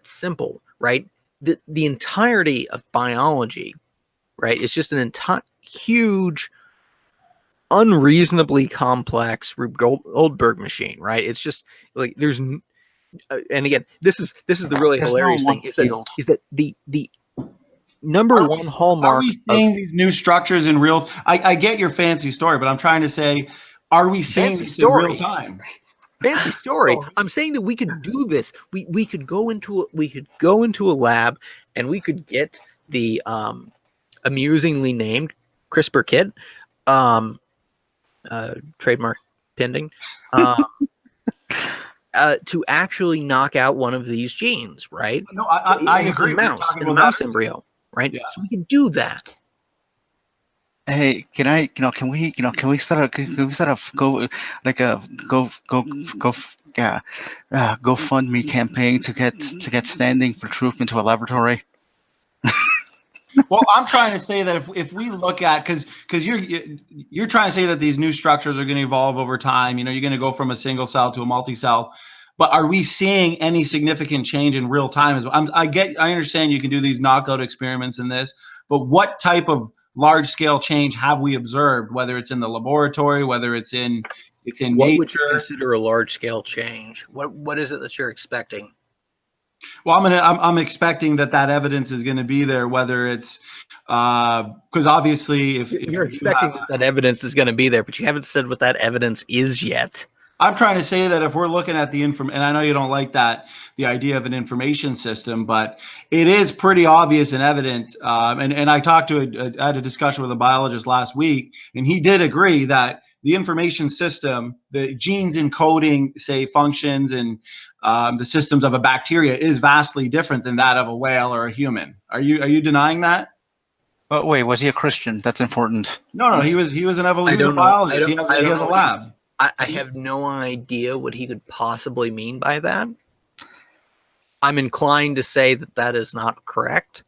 simple, right? The entirety of biology, right, is just an entire huge, unreasonably complex Rube Goldberg machine, right? It's just like there's, and again, this is the really hilarious thing is that the number one hallmark. Are we seeing these new structures in real? I get your fancy story, but I'm trying to say, are we seeing this in real time? Fancy story. I'm saying that we could do this. We could go into a lab and we could get the amusingly named CRISPR kit, trademark pending, to actually knock out one of these genes, right? No, I agree. In a mouse embryo, right? Yeah. So we can do that. Hey, can I? Can we start go like a GoFundMe campaign to get standing for truth into a laboratory? Well, I'm trying to say that if we look at, because you're trying to say that these new structures are going to evolve over time. You're going to go from a single cell to a multi-cell. But are we seeing any significant change in real time? I understand you can do these knockout experiments in this, but what type of large scale change have we observed? Whether it's in the laboratory, whether it's in nature. What would you consider a large scale change? What is it that you're expecting? Well, I'm expecting that evidence is going to be there, whether it's because obviously if you're expecting that evidence is going to be there, but you haven't said what that evidence is yet. I'm trying to say that if we're looking at the and I know you don't like the idea of an information system, but it is pretty obvious and evident. And I talked to I had a discussion with a biologist last week, and he did agree that the information system, the genes encoding, say, functions and the systems of a bacteria is vastly different than that of a whale or a human. Are you denying that? But wait, was he a Christian? That's important. No, he was an evolutionary biologist. He has a lab. I have no idea what he could possibly mean by that. I'm inclined to say that that is not correct.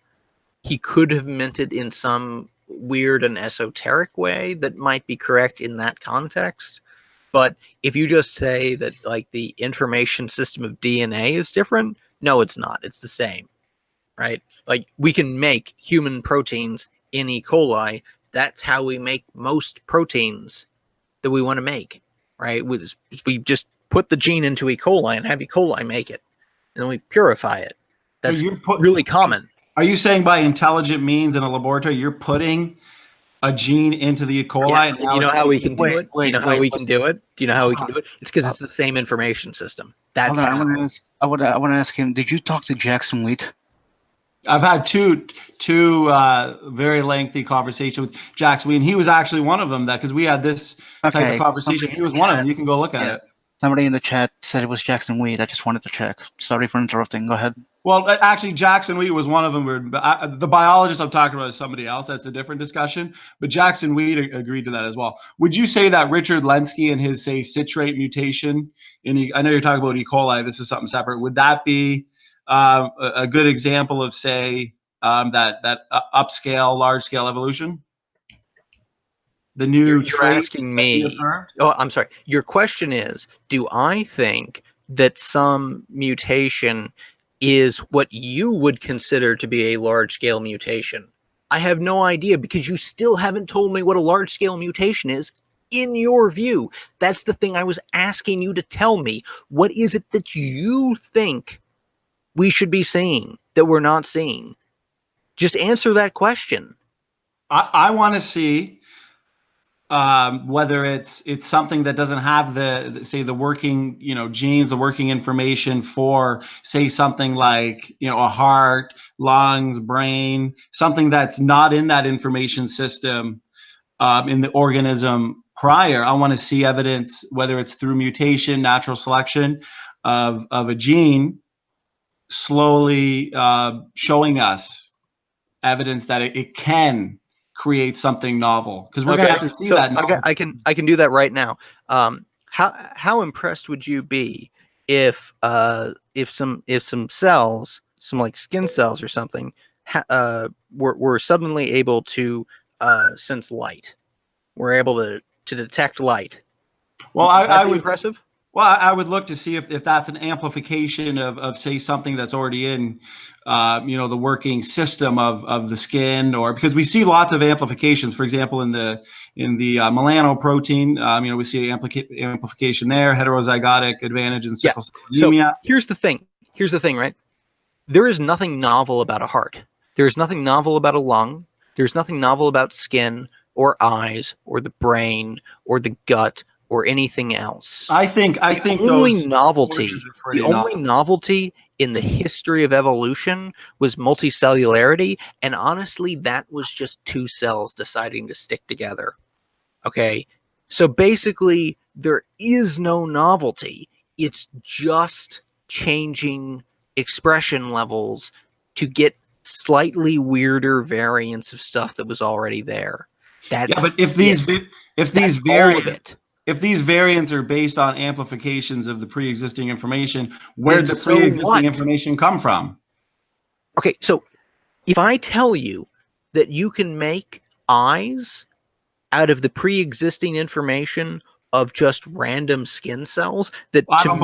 He could have meant it in some weird and esoteric way that might be correct in that context. But if you just say that like the information system of DNA is different, no, it's not. It's the same, right? Like we can make human proteins in E. coli. That's how we make most proteins that we want to make, right? We just put the gene into E. coli and have E. coli make it, and then we purify it. That's really common. Are you saying by intelligent means in a laboratory, you're putting a gene into the E. coli? Yeah, you know how we can do it? Do you know how we can do it? Do you know how we can do it? It's because it's the same information system. That's I want to ask him, did you talk to Jackson Wheat? I've had two very lengthy conversations with Jackson Wheat, and he was actually one of them, because we had this type of conversation. He was one of them. You can go look at it. Somebody in the chat said it was Jackson Wheat. I just wanted to check. Sorry for interrupting. Go ahead. Well, actually, Jackson Wheat was one of them. The biologist I'm talking about is somebody else. That's a different discussion. But Jackson Wheat agreed to that as well. Would you say that Richard Lenski and his, say, citrate mutation, I know you're talking about E. coli. This is something separate. Would that be a good example of, say, that upscale, large-scale evolution? The new you're asking me. Oh, I'm sorry. Your question is, do I think that some mutation is what you would consider to be a large-scale mutation? I have no idea, because you still haven't told me what a large-scale mutation is in your view. That's the thing I was asking you to tell me. What is it that you think we should be seeing that we're not seeing? Just answer that question. I want to see whether it's something that doesn't have the working genes, the working information for, say, something like a heart, lungs, brain, something that's not in that information system in the organism prior. I want to see evidence, whether it's through mutation, natural selection of a gene, slowly showing us evidence that it can create something novel, because we're gonna have to see that. I can do that right now. How impressed would you be if some cells, some like skin cells or something, were suddenly able to sense light? We're able to detect light. Well, I would impressive. Well, I would look to see if that's an amplification of say something that's already in, the working system of the skin, or because we see lots of amplifications. For example, in the melanoprotein, we see amplification there, heterozygotic advantage in sickle cell anemia. So here's the thing, right? There is nothing novel about a heart. There's nothing novel about a lung. There's nothing novel about skin or eyes or the brain or the gut or anything else. I think the only novelty in the history of evolution was multicellularity, and honestly, that was just two cells deciding to stick together. Okay, so basically, there is no novelty. It's just changing expression levels to get slightly weirder variants of stuff that was already there. But if these variants are based on amplifications of the pre-existing information, where did the pre-existing information come from? Okay, so if I tell you that you can make eyes out of the pre-existing information of just random skin cells, that to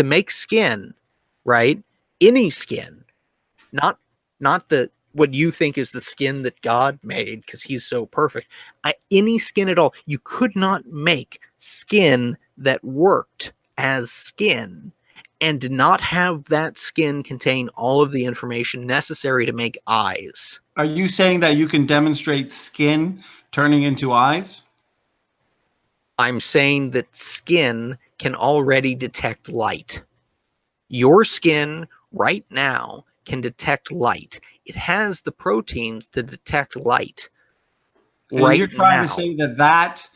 make skin, right? Any skin, not what you think is the skin that God made because he's so perfect. Any skin at all. You could not make skin that worked as skin and did not have that skin contain all of the information necessary to make eyes. Are you saying that you can demonstrate skin turning into eyes? I'm saying that skin can already detect light. Your skin right now can detect light. It has the proteins to detect light. So you're trying to say that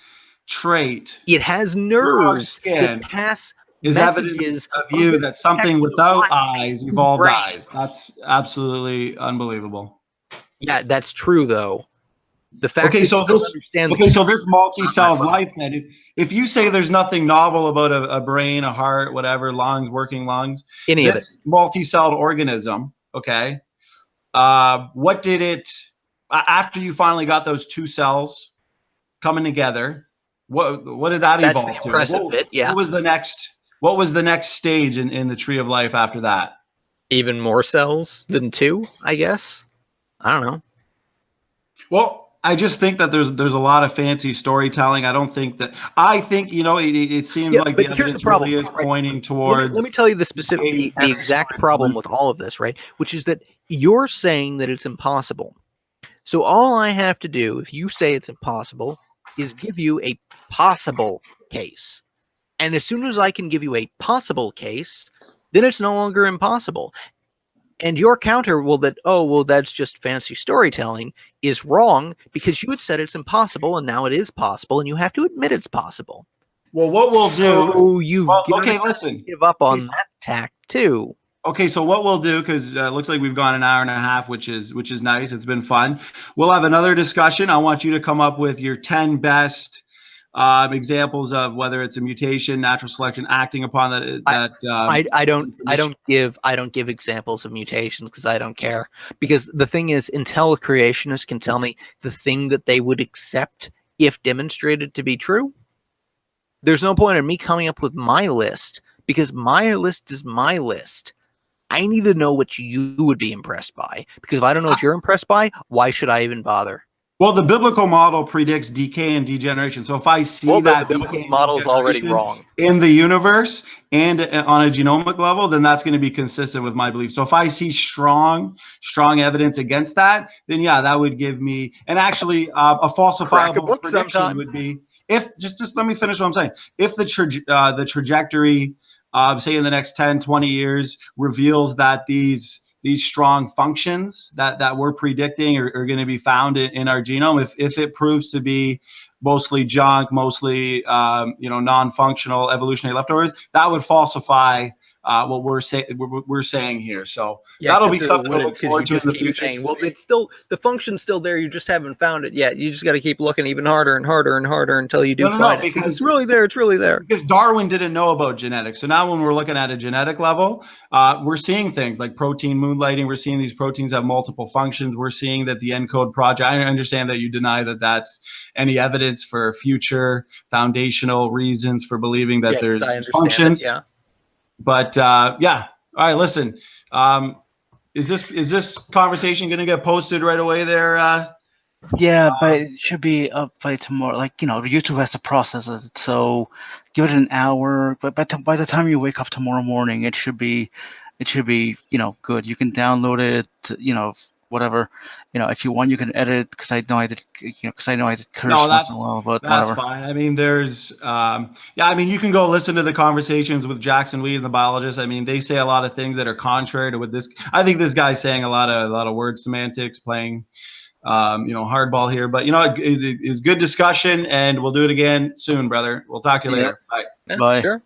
trait It has through our nerves that skin pass is evidence messages of you that something without eyes evolved brain. eyes. That's absolutely unbelievable. Yeah, that's true though. The fact Okay, that so you don't this understand the okay, so this chemistry multi-celled life then, if you say there's nothing novel about a brain, a heart, whatever, lungs, working lungs, any of it. this multi-celled organism, okay, what did it after you finally got those two cells coming together? What did that That's the evolve to? impressive bit, yeah. What was the next stage in the tree of life after that? Even more cells than two, I guess. I don't know. Well, I just think that there's a lot of fancy storytelling. I think it seems like but the here's the evidence problem, really is right? pointing towards. Let me tell you the exact problem with all of this, right? Which is that you're saying that it's impossible. So all I have to do, if you say it's impossible, is give you a possible case. And as soon as I can give you a possible case, then it's no longer impossible. And your counter will that, oh, well, that's just fancy storytelling, is wrong because you had said it's impossible and now it is possible and you have to admit it's possible. Well, what we'll do. So you've Okay, listen. give up on that tack too. Okay, so what we'll do, because it looks like we've gone an hour and a half, which is nice. It's been fun. We'll have another discussion. I want you to come up with your 10 best examples of whether it's a mutation, natural selection acting upon that. I don't give examples of mutations because I don't care. Because the thing is, until a creationist can tell me the thing that they would accept if demonstrated to be true, there's no point in me coming up with my list, because my list is my list. I need to know what you would be impressed by, because if I don't know what you're impressed by, why should I even bother? Well, the biblical model predicts decay and degeneration. So if I see that the biblical model is already wrong in the universe and on a genomic level, then that's going to be consistent with my belief. So if I see strong evidence against that, then yeah, that would give me, and actually a falsifiable prediction would be, if just let me finish what I'm saying. If the trajectory, say in the next 10, 20 years reveals that these strong functions that we're predicting are going to be found in our genome, if it proves to be mostly junk, mostly non-functional evolutionary leftovers, that would falsify what we're saying here. So that'll be something to look forward to in the future. Well, it's still, the function's still there. You just haven't found it yet. You just got to keep looking even harder and harder and harder until you do find it. Because it's really there. It's really there. Because Darwin didn't know about genetics. So now when we're looking at a genetic level, we're seeing things like protein moonlighting. We're seeing these proteins have multiple functions. We're seeing that the ENCODE project, I understand that you deny that that's any evidence for future foundational reasons for believing that there's functions. Yeah. But yeah, all right. Listen, is this conversation going to get posted right away there? Yeah, but it should be up by tomorrow. Like, YouTube has to process it, so give it an hour. But by the time you wake up tomorrow morning, it should be, good. You can download it, whatever. If you want, you can edit. Because I know I did, curse once in a while, but that's whatever. fine. I mean, there's, you can go listen to the conversations with Jackson Weed and the biologist. I mean, they say a lot of things that are contrary to what this. I think this guy's saying a lot of word semantics, playing, hardball here. But it's good discussion, and we'll do it again soon, brother. We'll talk to you later. Bye. Bye. Sure.